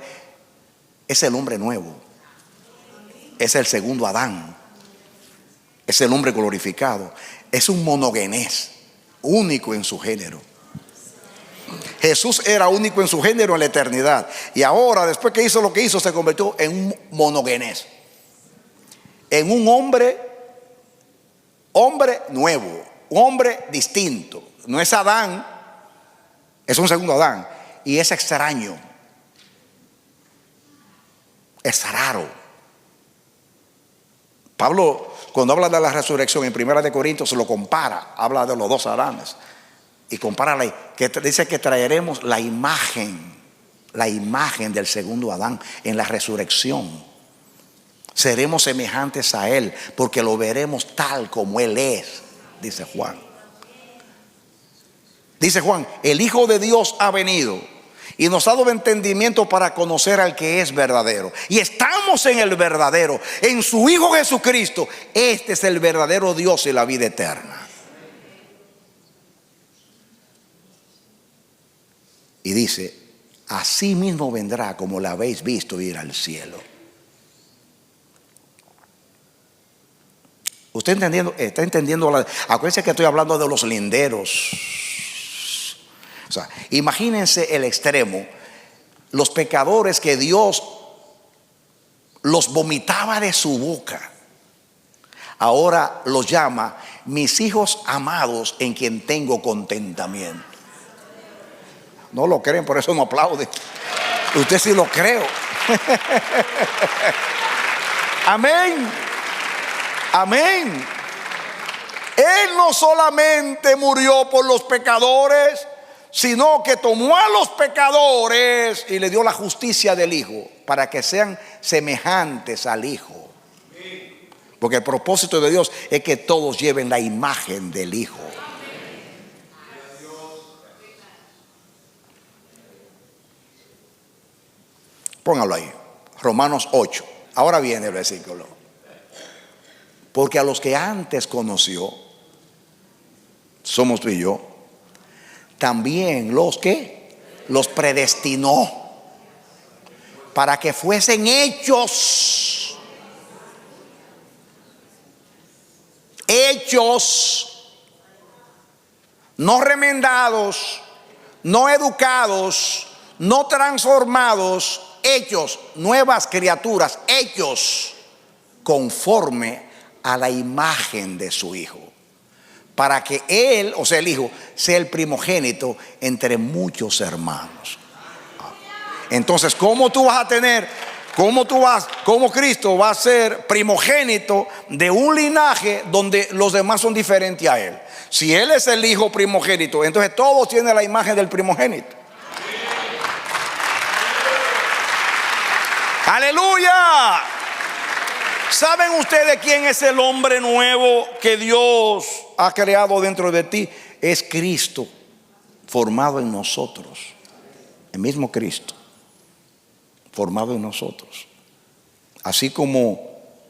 S3: es el hombre nuevo, es el segundo Adán, es el hombre glorificado, es un monogenés, único en su género. Jesús era único en su género en la eternidad, y ahora, después que hizo lo que hizo, se convirtió en un monogenés, en un hombre nuevo, un hombre distinto. No es Adán, es un segundo Adán, y es extraño, es raro. Pablo, cuando habla de la resurrección en 1 Corintios, se lo compara, habla de los dos Adanes y compara, que dice que traeremos la imagen del segundo Adán en la resurrección. Seremos semejantes a él porque lo veremos tal como él es, dice Juan. Dice Juan: el Hijo de Dios ha venido y nos ha dado entendimiento para conocer al que es verdadero. Y estamos en el verdadero, en su Hijo Jesucristo. Este es el verdadero Dios y la vida eterna. Y dice: así mismo vendrá como la habéis visto ir al cielo. ¿Usted está entendiendo? Acuérdense que estoy hablando de los linderos. O sea, imagínense el extremo. Los pecadores que Dios los vomitaba de su boca, ahora los llama mis hijos amados en quien tengo contentamiento. No lo creen, por eso no aplauden. Usted sí lo creo. Amén. Amén. Él no solamente murió por los pecadores, sino que tomó a los pecadores y le dio la justicia del Hijo para que sean semejantes al Hijo. Porque el propósito de Dios es que todos lleven la imagen del Hijo. Póngalo ahí, Romanos 8. Ahora viene el versículo. Porque a los que antes conoció, somos tú y yo, también los predestinó para que fuesen hechos, no remendados, no educados, no transformados, hechos, nuevas criaturas, hechos conforme a la imagen de su Hijo, para que Él, o sea el Hijo, sea el primogénito entre muchos hermanos. Entonces, ¿cómo Cristo va a ser primogénito de un linaje donde los demás son diferentes a Él? Si Él es el Hijo primogénito, entonces todos tienen la imagen del primogénito. ¡Aleluya! ¿Saben ustedes quién es el hombre nuevo que Dios ha creado dentro de ti? Es Cristo formado en nosotros. El mismo Cristo formado en nosotros. Así como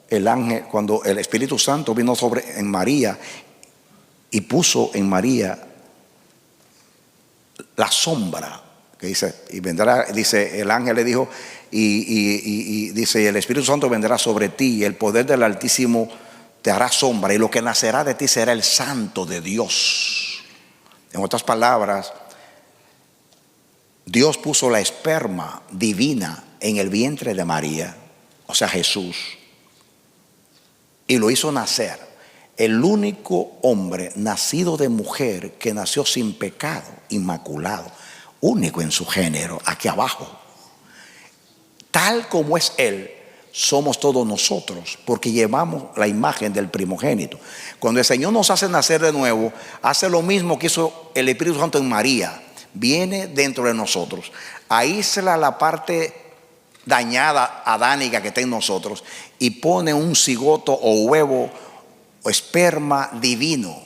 S3: el ángel, cuando el Espíritu Santo vino en María y puso en María la sombra, que dice, y vendrá, dice, el ángel le dijo, y dice, el Espíritu Santo vendrá sobre ti y el poder del Altísimo te hará sombra y lo que nacerá de ti será el Santo de Dios. En otras palabras, Dios puso la esperma divina en el vientre de María, o sea Jesús, y lo hizo nacer. El único hombre nacido de mujer que nació sin pecado, inmaculado, único en su género, aquí abajo. Tal como es Él, somos todos nosotros, porque llevamos la imagen del primogénito. Cuando el Señor nos hace nacer de nuevo, hace lo mismo que hizo el Espíritu Santo en María. Viene dentro de nosotros, aísla la parte dañada adánica que está en nosotros y pone un cigoto o huevo o esperma divino.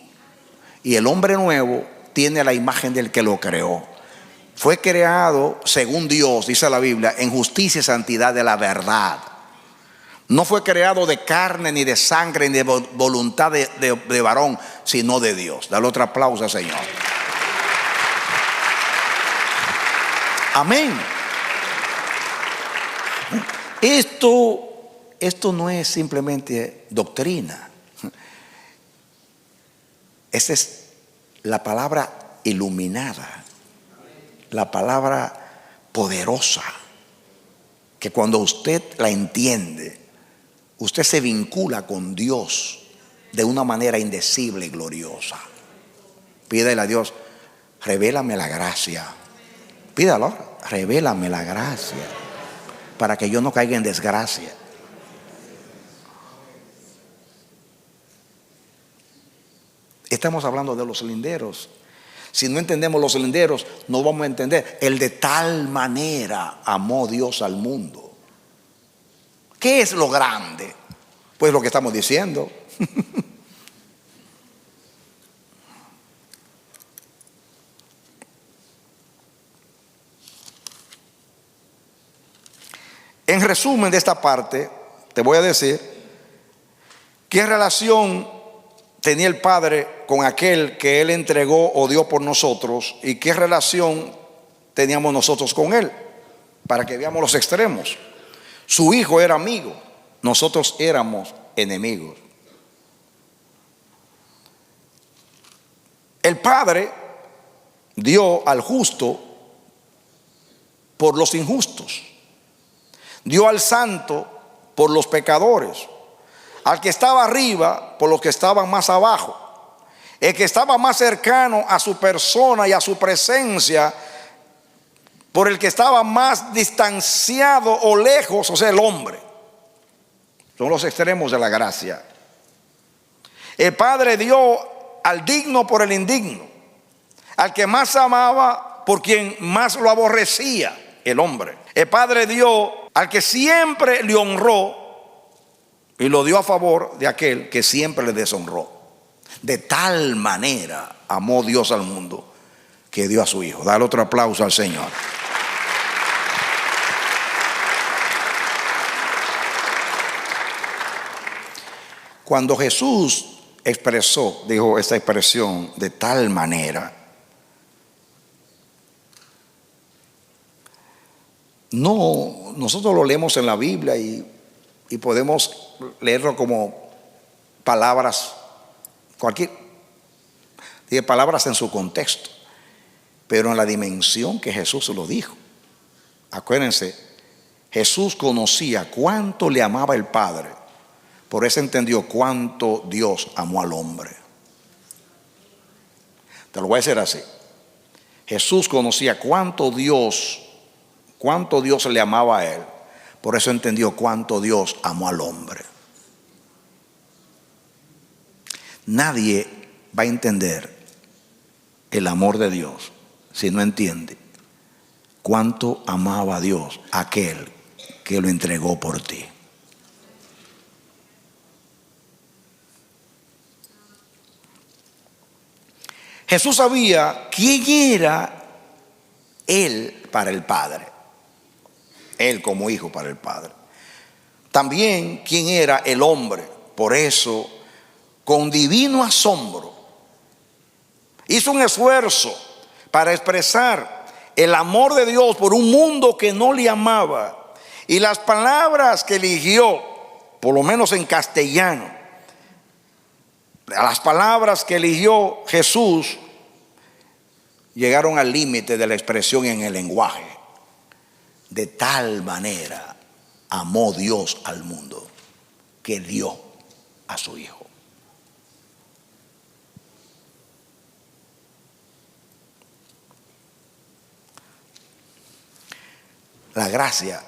S3: Y el hombre nuevo tiene la imagen del que lo creó. Fue creado según Dios, dice la Biblia, en justicia y santidad de la verdad. No fue creado de carne, ni de sangre, ni de voluntad de varón, sino de Dios. Dale otro aplauso al Señor. Amén. Esto no es simplemente doctrina. Esa es la palabra iluminada, la palabra poderosa, que cuando usted la entiende, usted se vincula con Dios de una manera indecible y gloriosa. Pídele a Dios, revélame la gracia. Pídalo, revélame la gracia para que yo no caiga en desgracia. Estamos hablando de los linderos. Si no entendemos los linderos, no vamos a entender el de tal manera amó Dios al mundo. ¿Qué es lo grande? Pues lo que estamos diciendo. En resumen de esta parte, te voy a decir qué relación tenía el Padre con aquel que Él entregó o dio por nosotros, y qué relación teníamos nosotros con Él, para que veamos los extremos. Su Hijo era amigo, nosotros éramos enemigos. El Padre dio al justo por los injustos, dio al santo por los pecadores, al que estaba arriba por los que estaban más abajo, el que estaba más cercano a su persona y a su presencia por el que estaba más distanciado o lejos, o sea, el hombre. Son los extremos de la gracia. El Padre dio al digno por el indigno, al que más amaba por quien más lo aborrecía, el hombre. El Padre dio al que siempre le honró y lo dio a favor de aquel que siempre le deshonró. De tal manera amó Dios al mundo que dio a su Hijo. Dale otro aplauso al Señor. Cuando Jesús dijo esta expresión, de tal manera, no, nosotros lo leemos en la Biblia y podemos leerlo como palabras, palabras en su contexto, pero en la dimensión que Jesús lo dijo. Acuérdense, Jesús conocía cuánto le amaba el Padre, por eso entendió cuánto Dios amó al hombre. Te lo voy a decir así: Jesús conocía cuánto Dios le amaba a él, por eso entendió cuánto Dios amó al hombre. Nadie va a entender el amor de Dios si no entiende cuánto amaba a Dios aquel que lo entregó por ti. Jesús sabía quién era Él para el Padre, Él como hijo para el Padre. También quién era el hombre. Por eso, con divino asombro, hizo un esfuerzo para expresar el amor de Dios por un mundo que no le amaba. Y las palabras que eligió, por lo menos en castellano, las palabras que eligió Jesús llegaron al límite de la expresión en el lenguaje. De tal manera amó Dios al mundo que dio a su Hijo. La gracia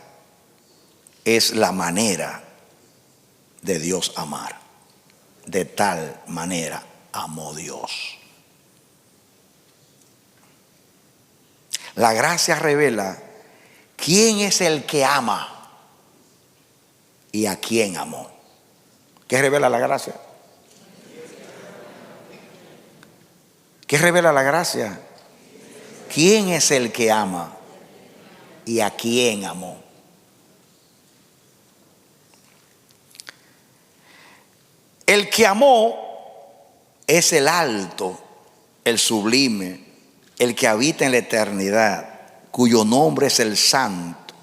S3: es la manera de Dios amar. De tal manera amó Dios. La gracia revela quién es el que ama y a quién amó. ¿Qué revela la gracia? ¿Qué revela la gracia? ¿Quién es el que ama y a quién amó? El que amó es el alto, el sublime, el que habita en la eternidad, cuyo nombre es el Santo.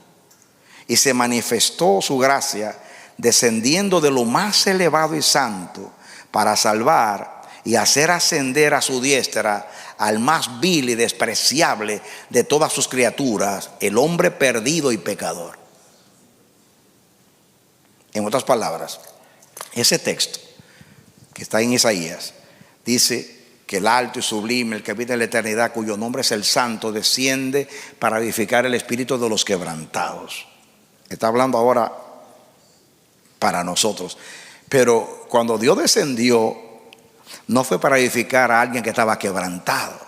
S3: Y se manifestó su gracia descendiendo de lo más elevado y santo para salvar y hacer ascender a su diestra al más vil y despreciable de todas sus criaturas, el hombre perdido y pecador. En otras palabras, ese texto que está en Isaías dice que el alto y sublime, el que habita en la eternidad, cuyo nombre es el Santo, desciende para vivificar el espíritu de los quebrantados. Está hablando ahora para nosotros. Pero cuando Dios descendió, no fue para edificar a alguien que estaba quebrantado,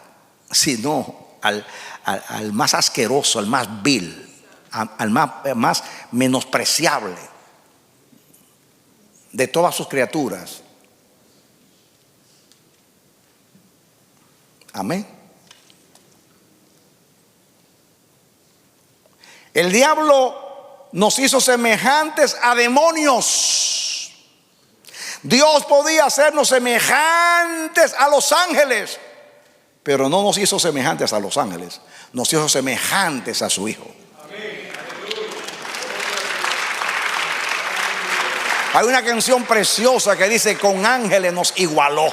S3: sino al más asqueroso, al más vil, al más menospreciable de todas sus criaturas. Amén. El diablo nos hizo semejantes a demonios. Dios podía hacernos semejantes a los ángeles, pero no nos hizo semejantes a los ángeles, nos hizo semejantes a su Hijo. Hay una canción preciosa que dice: con ángeles nos igualó.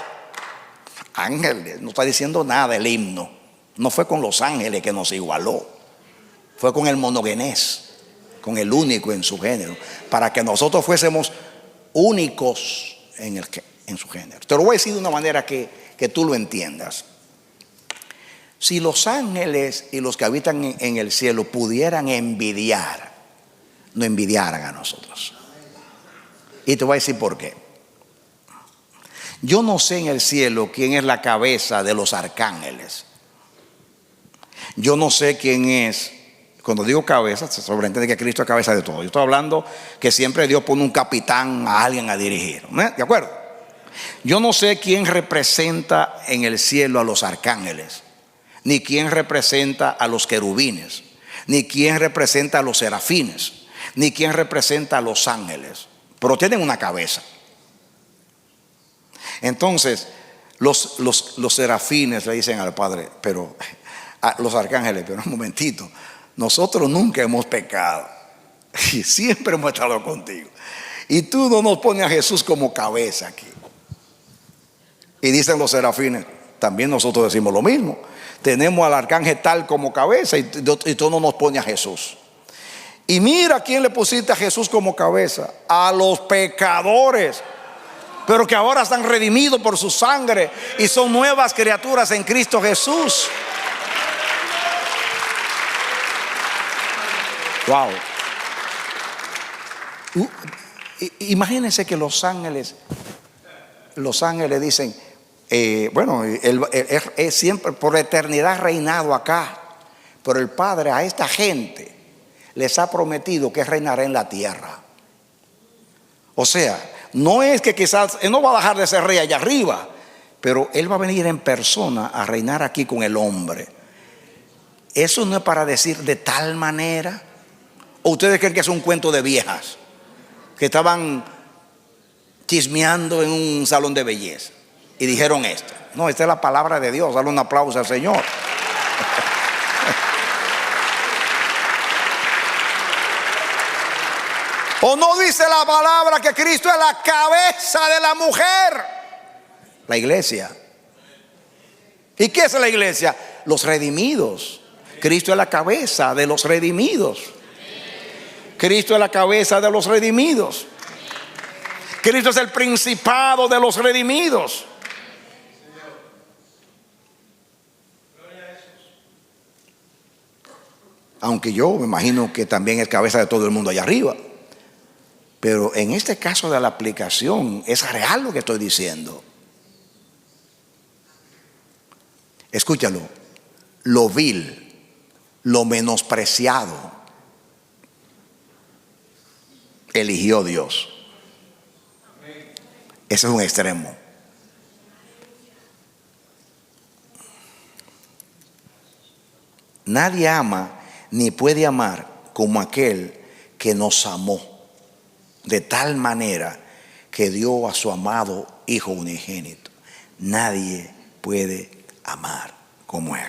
S3: Ángeles, no está diciendo nada el himno. No fue con los ángeles que nos igualó, fue con el monogenés, con el único en su género, para que nosotros fuésemos únicos en su género. Te lo voy a decir de una manera que tú lo entiendas. Si los ángeles y los que habitan en el cielo pudieran envidiar, no envidiaran a nosotros. Y te voy a decir por qué. Yo no sé en el cielo quién es la cabeza de los arcángeles. Yo no sé quién es. Cuando digo cabeza, se sobreentiende que Cristo es cabeza de todo. Yo estoy hablando que siempre Dios pone un capitán a alguien a dirigir. ¿De acuerdo? Yo no sé quién representa en el cielo a los arcángeles, ni quién representa a los querubines, ni quién representa a los serafines, ni quién representa a los ángeles. Pero tienen una cabeza. Entonces, los serafines le dicen al Padre, pero a los arcángeles, pero un momentito, nosotros nunca hemos pecado y siempre hemos estado contigo, y tú no nos pones a Jesús como cabeza aquí. Y dicen los serafines, también nosotros decimos lo mismo, tenemos al arcángel tal como cabeza y tú no nos pones a Jesús. Y mira quién le pusiste a Jesús como cabeza: a los pecadores, pero que ahora están redimidos por su sangre y son nuevas criaturas en Cristo Jesús. Wow. Imagínense que los ángeles dicen, bueno, él siempre por eternidad reinado acá, pero el Padre a esta gente les ha prometido que reinará en la tierra. O sea, no es que quizás Él no va a dejar de ser rey allá arriba, pero Él va a venir en persona a reinar aquí con el hombre. Eso no es para decir de tal manera. ¿O ustedes creen que es un cuento de viejas que estaban chismeando en un salón de belleza y dijeron esto? No, esta es la palabra de Dios. Dale un aplauso al Señor. ¿O no dice la palabra que Cristo es la cabeza de la mujer? La iglesia. ¿Y qué es la iglesia? Los redimidos. Cristo es la cabeza de los redimidos. Cristo es la cabeza de los redimidos. Cristo es el principado de los redimidos. Aunque yo me imagino que también es cabeza de todo el mundo allá arriba. Pero en este caso de la aplicación es real lo que estoy diciendo. Escúchalo. Lo vil, lo menospreciado, eligió Dios. Ese es un extremo. Nadie ama ni puede amar como aquel que nos amó de tal manera que dio a su amado Hijo unigénito. Nadie puede amar como Él.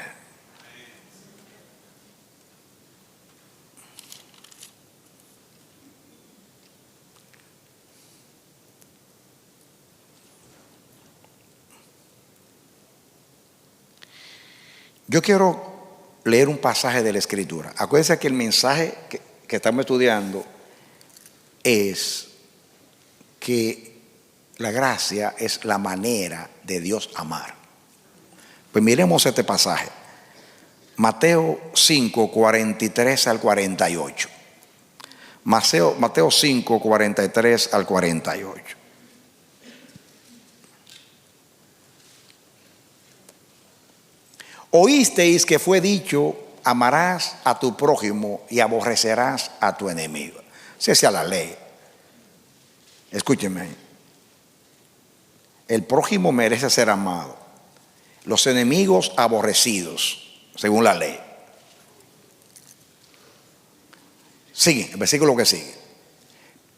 S3: Yo quiero leer un pasaje de la Escritura. Acuérdense que el mensaje que estamos estudiando es que la gracia es la manera de Dios amar. Pues miremos este pasaje. Mateo 5, 43 al 48. Mateo 5, 43 al 48. Oísteis que fue dicho: amarás a tu prójimo y aborrecerás a tu enemigo. Esa es la ley. Escúchenme ahí. El prójimo merece ser amado, los enemigos aborrecidos, según la ley. Sigue, el versículo que sigue.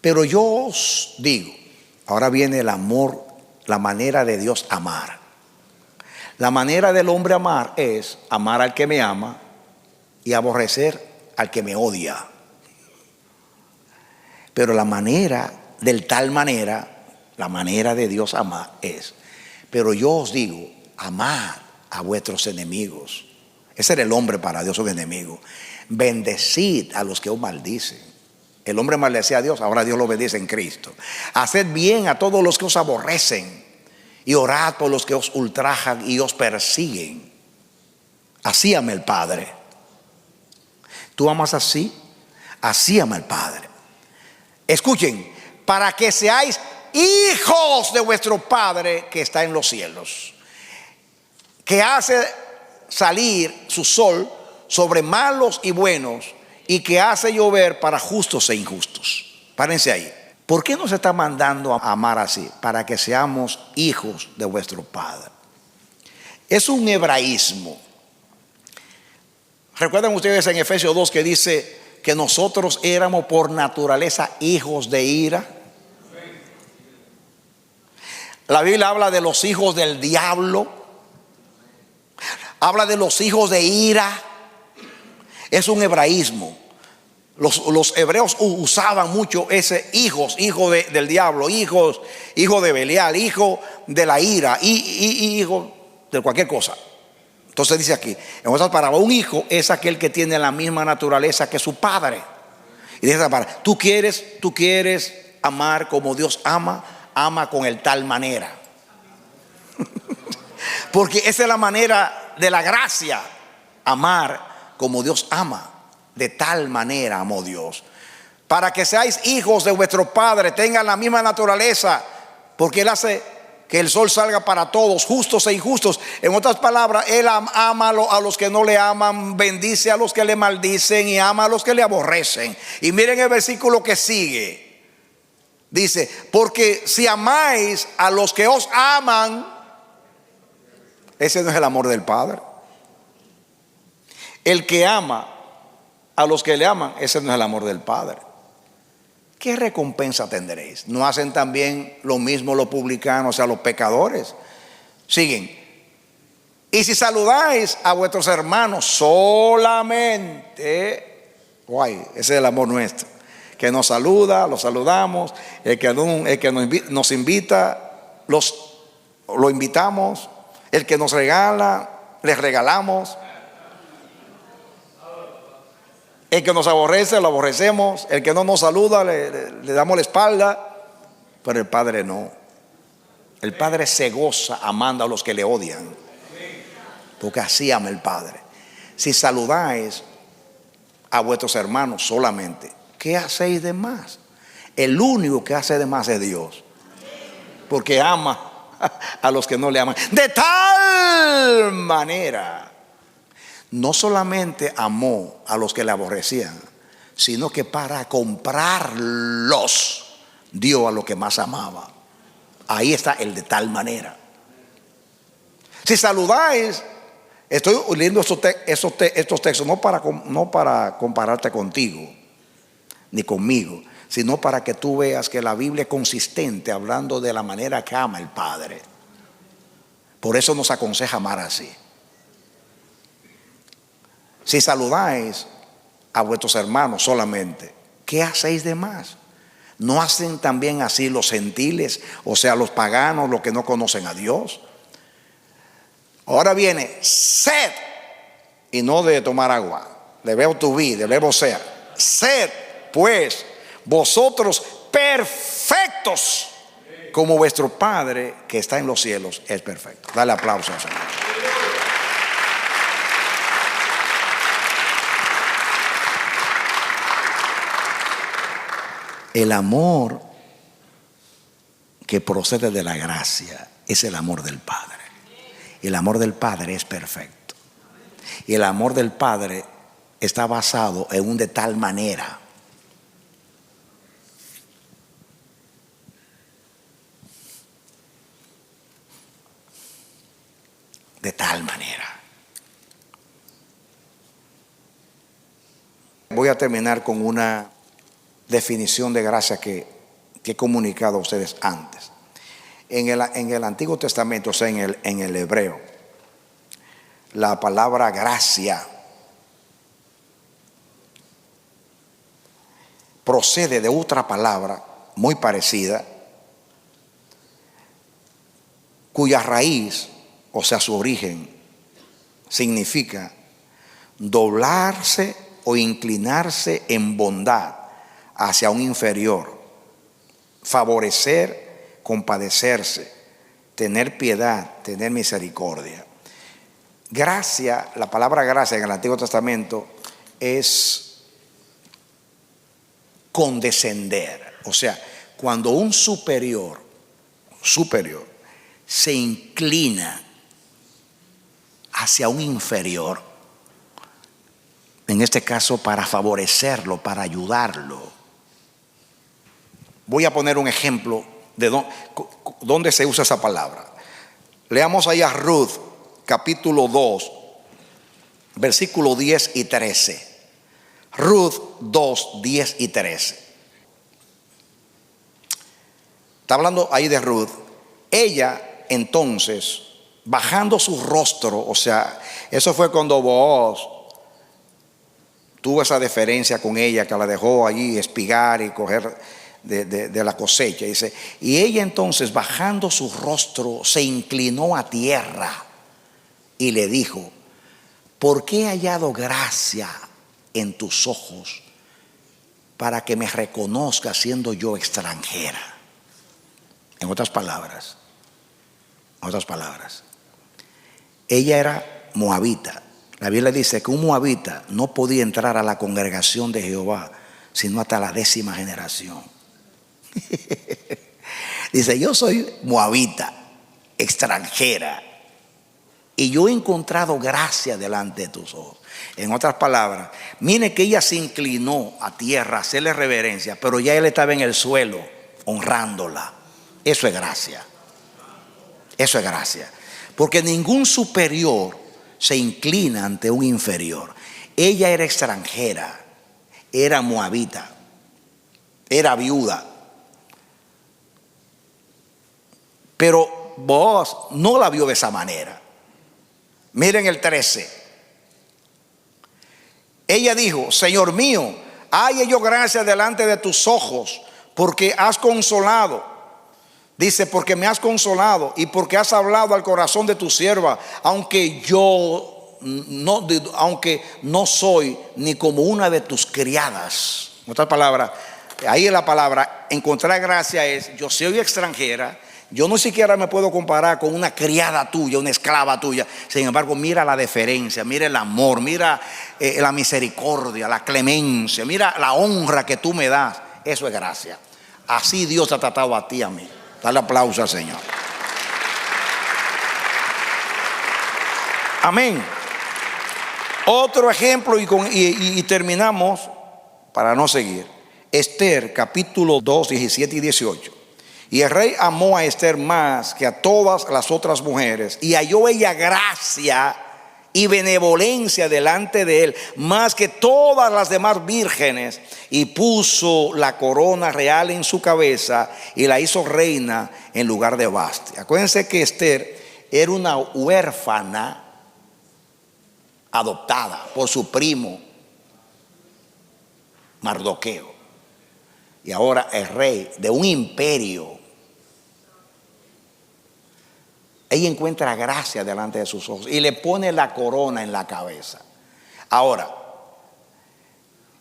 S3: Pero yo os digo, ahora viene el amor, la manera de Dios amar. La manera del hombre amar es amar al que me ama y aborrecer al que me odia. Pero la manera la manera de Dios amar es: pero yo os digo, amad a vuestros enemigos. Ese era el hombre para Dios, un enemigo. Bendecid a los que os maldicen. El hombre maldecía a Dios, ahora Dios lo bendice en Cristo. Haced bien a todos los que os aborrecen y orad por los que os ultrajan y os persiguen. Así ama el Padre. ¿Tú amas así? Así ama el Padre. Escuchen, para que seáis hijos de vuestro Padre que está en los cielos, que hace salir su sol sobre malos y buenos, y que hace llover para justos e injustos. Párense ahí. ¿Por qué nos está mandando a amar así? Para que seamos hijos de vuestro Padre. Es un hebraísmo. ¿Recuerdan ustedes en Efesios 2 que dice que nosotros éramos por naturaleza hijos de ira? La Biblia habla de los hijos del diablo, habla de los hijos de ira. Es un hebraísmo. Los hebreos usaban mucho ese hijos, hijo del diablo, hijo de Belial, hijo de la ira, hijo de cualquier cosa. Entonces dice aquí, en otras palabras, un hijo es aquel que tiene la misma naturaleza que su padre. Y dice esa palabra: tú quieres amar como Dios ama, ama con el tal manera. Porque esa es la manera de la gracia, amar como Dios ama. De tal manera amó Dios, para que seáis hijos de vuestro Padre, tengan la misma naturaleza, porque Él hace que el sol salga para todos, justos e injustos. En otras palabras, Él ama a los que no le aman, bendice a los que le maldicen y ama a los que le aborrecen. Y miren el versículo que sigue. Dice: porque si amáis a los que os aman, ese no es el amor del Padre. El que ama a los que le aman, ese no es el amor del Padre. ¿Qué recompensa tendréis? ¿No hacen también lo mismo los publicanos, o sea, los pecadores? Siguen. Y si saludáis a vuestros hermanos solamente, ese es el amor nuestro. Que nos saluda, los saludamos. El que nos invita, lo invitamos. El que nos regala, les regalamos. El que nos aborrece, lo aborrecemos. El que no nos saluda, le damos la espalda. Pero el Padre no. El Padre se goza amando a los que le odian, porque así ama el Padre. Si saludáis a vuestros hermanos solamente, ¿qué hacéis de más? El único que hace de más es Dios, porque ama a los que no le aman. De tal manera, no solamente amó a los que le aborrecían, sino que para comprarlos dio a lo que más amaba. Ahí está el de tal manera. Si saludáis Estoy leyendo estos textos no para compararte contigo, ni conmigo, sino para que tú veas que la Biblia es consistente hablando de la manera que ama el Padre. Por eso nos aconseja amar así. Si saludáis a vuestros hermanos solamente, ¿qué hacéis de más? ¿No hacen también así los gentiles, o sea, los paganos, los que no conocen a Dios? Ahora viene sed, y no de tomar agua, de verbo to be, de verbo ser. Sed, pues, vosotros perfectos, como vuestro Padre que está en los cielos es perfecto. Dale aplauso al Señor. El amor que procede de la gracia es el amor del Padre. El amor del Padre es perfecto. Y el amor del Padre está basado en un de tal manera Voy a terminar con una definición de gracia que he comunicado a ustedes antes. En el Antiguo Testamento, o sea, en el hebreo, la palabra gracia procede de otra palabra muy parecida, cuya raíz, o sea, su origen, significa doblarse o inclinarse en bondad hacia un inferior, favorecer, compadecerse, tener piedad, tener misericordia. Gracia, la palabra gracia en el Antiguo Testamento es condescender. O sea, cuando un superior se inclina hacia un inferior, en este caso para favorecerlo, para ayudarlo. Voy a poner un ejemplo de dónde se usa esa palabra. Leamos ahí a Ruth, capítulo 2, versículo 10 y 13. Ruth 2, 10 y 13. Está hablando ahí de Ruth. Ella entonces, bajando su rostro, o sea, eso fue cuando Booz tuvo esa deferencia con ella, que la dejó allí espigar y coger de la cosecha. Dice, y ella entonces, bajando su rostro, se inclinó a tierra y le dijo: ¿por qué he hallado gracia en tus ojos para que me reconozcas siendo yo extranjera? En otras palabras, ella era moabita. La Biblia dice que un moabita no podía entrar a la congregación de Jehová sino hasta la 10ª generación. Dice, yo soy moabita, extranjera, y yo he encontrado gracia delante de tus ojos. En otras palabras, mire que ella se inclinó a tierra a hacerle reverencia, pero ya él estaba en el suelo honrándola. Eso es gracia. Eso es gracia. Porque ningún superior se inclina ante un inferior. Ella era extranjera, era moabita, era viuda. Pero Booz no la vio de esa manera. Miren el 13. Ella dijo: Señor mío, halle yo gracia delante de tus ojos, porque has consolado. Dice, porque me has consolado y porque has hablado al corazón de tu sierva, aunque no soy ni como una de tus criadas. En otras palabras, ahí en la palabra encontrar gracia es: yo soy extranjera, yo no siquiera me puedo comparar con una criada tuya, una esclava tuya. Sin embargo, mira la deferencia, mira el amor, mira la misericordia, la clemencia, mira la honra que tú me das. Eso es gracia. Así Dios te ha tratado a ti y a mí. Dale aplauso al Señor. Amén. Otro ejemplo y terminamos para no seguir. Esther, capítulo 2, 17 y 18. Y el rey amó a Esther más que a todas las otras mujeres, y halló ella gracia y benevolencia delante de él, más que todas las demás vírgenes, y puso la corona real en su cabeza y la hizo reina en lugar de Vasti. Acuérdense que Esther era una huérfana adoptada por su primo Mardoqueo, y ahora es rey de un imperio. Ella encuentra gracia delante de sus ojos y le pone la corona en la cabeza. Ahora,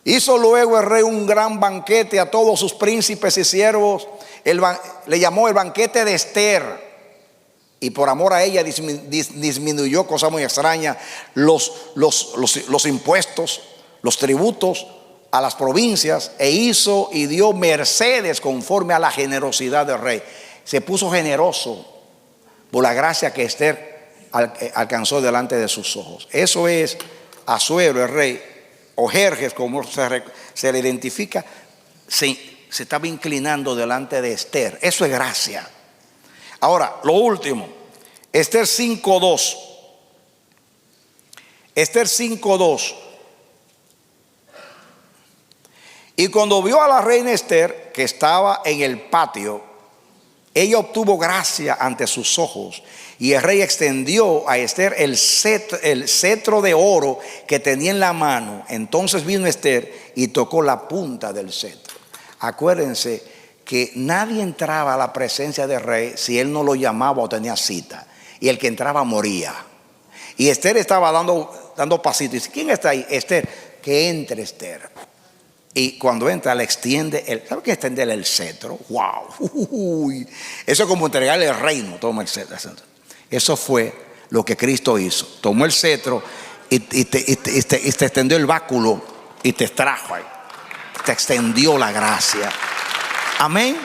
S3: hizo luego el rey un gran banquete a todos sus príncipes y siervos. Le llamó el banquete de Esther. Y por amor a ella disminuyó, cosa muy extraña, los impuestos, los tributos a las provincias, e hizo y dio mercedes conforme a la generosidad del rey. Se puso generoso por la gracia que Esther alcanzó delante de sus ojos. Eso es Asuero, el rey, o Jerjes, como se le identifica, se estaba inclinando delante de Esther. Eso es gracia. Ahora, lo último, Esther 5:2. Esther 5:2. Y cuando vio a la reina Esther, que estaba en el patio, ella obtuvo gracia ante sus ojos, y el rey extendió a Esther el cetro de oro que tenía en la mano. Entonces vino Esther y tocó la punta del cetro. Acuérdense que nadie entraba a la presencia del rey si él no lo llamaba o tenía cita, y el que entraba moría. Y Esther estaba dando pasitos. Y dice: ¿quién está ahí? Esther. Que entre Esther. Y cuando entra le extiende ¿sabe qué es extenderle el cetro? ¡Wow! Eso es como entregarle el reino. Toma el cetro. Eso fue lo que Cristo hizo. Tomó el cetro y te extendió el báculo y te extrajo ahí. Te extendió la gracia. Amén.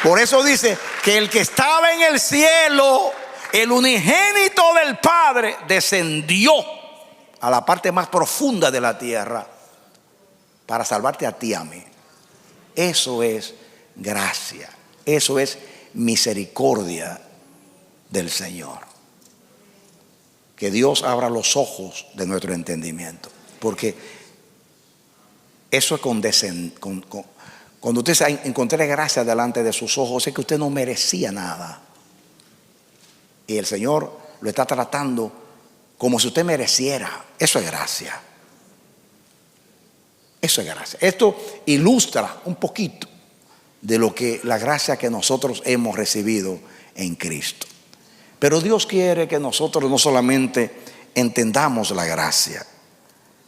S3: Por eso dice que el que estaba en el cielo, el unigénito del Padre, descendió a la parte más profunda de la tierra para salvarte a ti y a mí. Eso es gracia. Eso es misericordia del Señor. Que Dios abra los ojos de nuestro entendimiento. Porque eso es cuando usted encontré gracia delante de sus ojos, es que usted no merecía nada. Y el Señor lo está tratando como si usted mereciera. Eso es gracia. Eso es gracia. Esto ilustra un poquito de lo que la gracia que nosotros hemos recibido en Cristo. Pero Dios quiere que nosotros no solamente entendamos la gracia,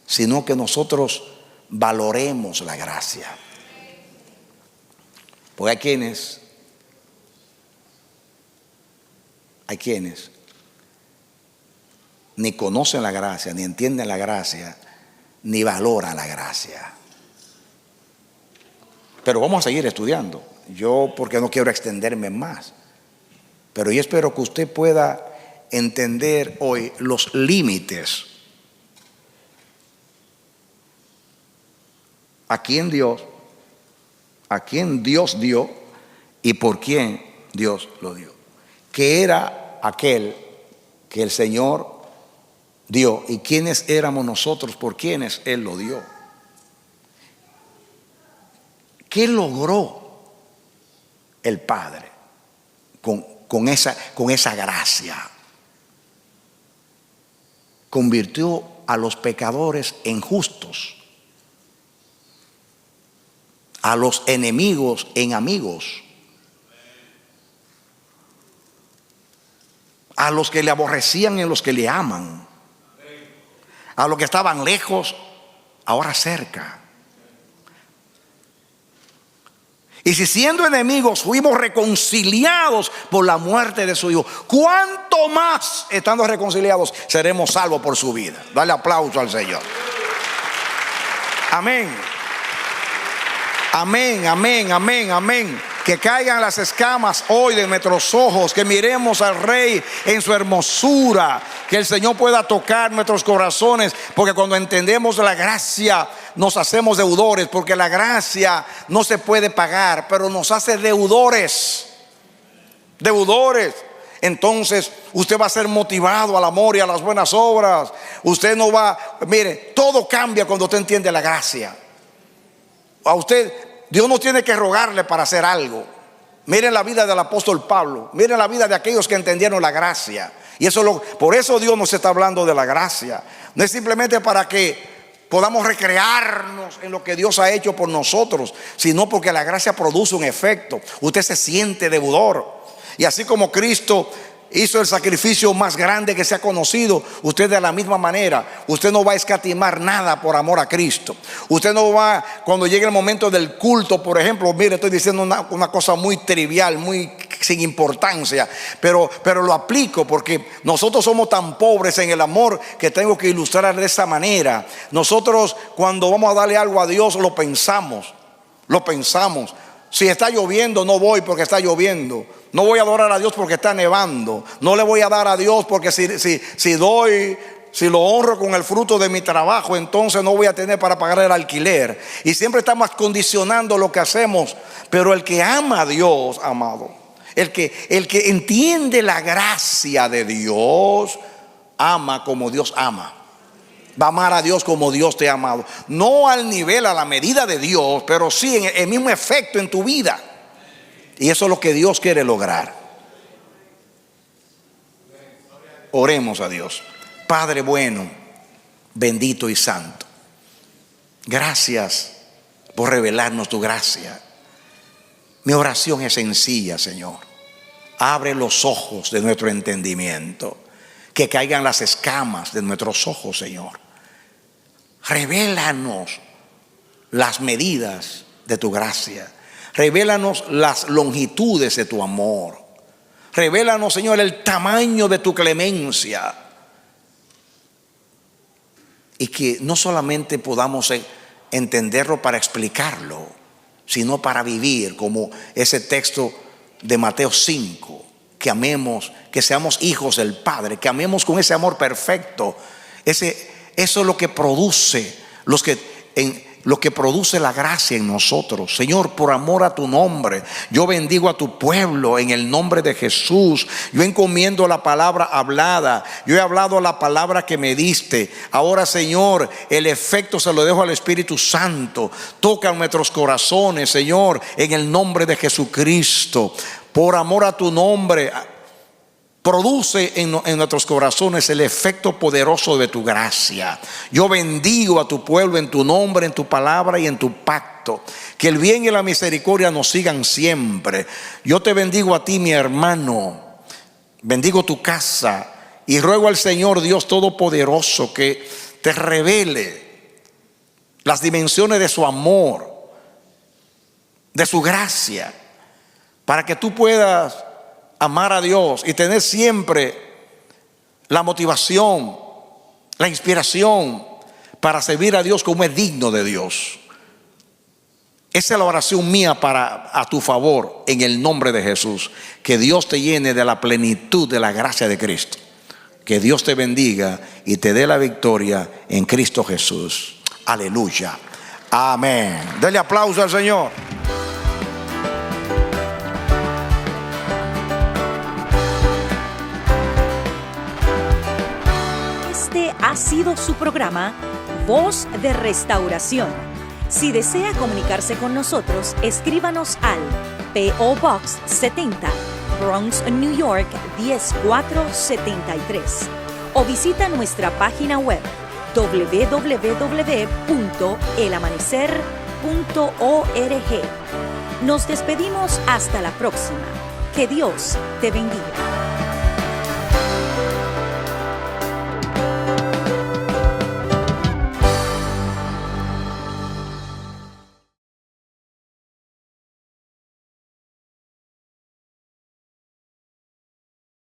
S3: sino que nosotros valoremos la gracia. Porque hay quienes ni conocen la gracia, ni entienden la gracia, ni valoran la gracia. Pero vamos a seguir estudiando. Yo, porque no quiero extenderme más, pero yo espero que usted pueda entender hoy los límites a quién Dios dio y por quién Dios lo dio. Que era aquel que el Señor dio y quiénes éramos nosotros por quienes Él lo dio. ¿Qué logró el Padre con esa gracia? Convirtió a los pecadores en justos, a los enemigos en amigos, a los que le aborrecían en los que le aman, a los que estaban lejos, ahora cerca. Y si siendo enemigos fuimos reconciliados por la muerte de su Hijo, ¿cuánto más estando reconciliados seremos salvos por su vida? Dale aplauso al Señor. Amén. Amén, amén, amén, amén. Que caigan las escamas hoy de nuestros ojos, que miremos al Rey en su hermosura, que el Señor pueda tocar nuestros corazones, porque cuando entendemos la gracia nos hacemos deudores, porque la gracia no se puede pagar, pero nos hace deudores. Deudores. entonces usted va a ser motivado al amor y a las buenas obras. Usted no va, mire, todo cambia cuando usted entiende la gracia. A usted, Dios no tiene que rogarle para hacer algo. Miren la vida del apóstol Pablo, miren la vida de aquellos que entendieron la gracia. Y por eso Dios nos está hablando de la gracia. No es simplemente para que podamos recrearnos en lo que Dios ha hecho por nosotros, sino porque la gracia produce un efecto. Usted se siente deudor. Y así como Cristo hizo el sacrificio más grande que se ha conocido, usted de la misma manera, usted no va a escatimar nada por amor a Cristo. Usted no va, cuando llegue el momento del culto, por ejemplo, mire, estoy diciendo una cosa muy trivial, muy sin importancia, pero lo aplico porque nosotros somos tan pobres en el amor que tengo que ilustrar de esa manera. Nosotros, cuando vamos a darle algo a Dios, lo pensamos. Si está lloviendo, no voy porque está lloviendo. No voy a adorar a Dios porque está nevando. No le voy a dar a Dios porque si lo honro con el fruto de mi trabajo, entonces no voy a tener para pagar el alquiler. Y siempre estamos condicionando lo que hacemos. Pero el que ama a Dios, amado, el que entiende la gracia de Dios, ama como Dios ama. Va a amar a Dios como Dios te ha amado. No al nivel, a la medida de Dios, pero sí en el mismo efecto en tu vida. Y eso es lo que Dios quiere lograr. Oremos a Dios. Padre bueno, bendito y santo, gracias por revelarnos tu gracia. Mi oración es sencilla, Señor. Abre los ojos de nuestro entendimiento, que caigan las escamas de nuestros ojos, Señor. Revélanos las medidas de tu gracia. Revélanos las longitudes de tu amor. Revélanos, Señor, el tamaño de tu clemencia. Y que no solamente podamos entenderlo para explicarlo, sino para vivir como ese texto de Mateo 5. Que amemos, que seamos hijos del Padre, que amemos con ese amor perfecto. Eso es lo que produce, lo que produce la gracia en nosotros. Señor, por amor a tu nombre, yo bendigo a tu pueblo en el nombre de Jesús. Yo encomiendo la palabra hablada. Yo he hablado la palabra que me diste. Ahora, Señor, el efecto se lo dejo al Espíritu Santo. Toca nuestros corazones, Señor, en el nombre de Jesucristo. Por amor a tu nombre, produce en nuestros corazones el efecto poderoso de tu gracia. Yo bendigo a tu pueblo en tu nombre, en tu palabra y en tu pacto. Que el bien y la misericordia nos sigan siempre. Yo te bendigo a ti, mi hermano. Bendigo tu casa y ruego al Señor Dios Todopoderoso que te revele las dimensiones de su amor, de su gracia, para que tú puedas amar a Dios y tener siempre la motivación, la inspiración para servir a Dios como es digno de Dios. Esa es la oración mía a tu favor, en el nombre de Jesús. Que Dios te llene de la plenitud de la gracia de Cristo. Que Dios te bendiga y te dé la victoria en Cristo Jesús. Aleluya. Amén. Dele aplauso al Señor.
S1: Este ha sido su programa Voz de Restauración. Si desea comunicarse con nosotros, escríbanos al P.O. Box 70, Bronx, New York 10473 o visita nuestra página web www.elamanecer.org. Nos despedimos hasta la próxima. Que Dios te bendiga.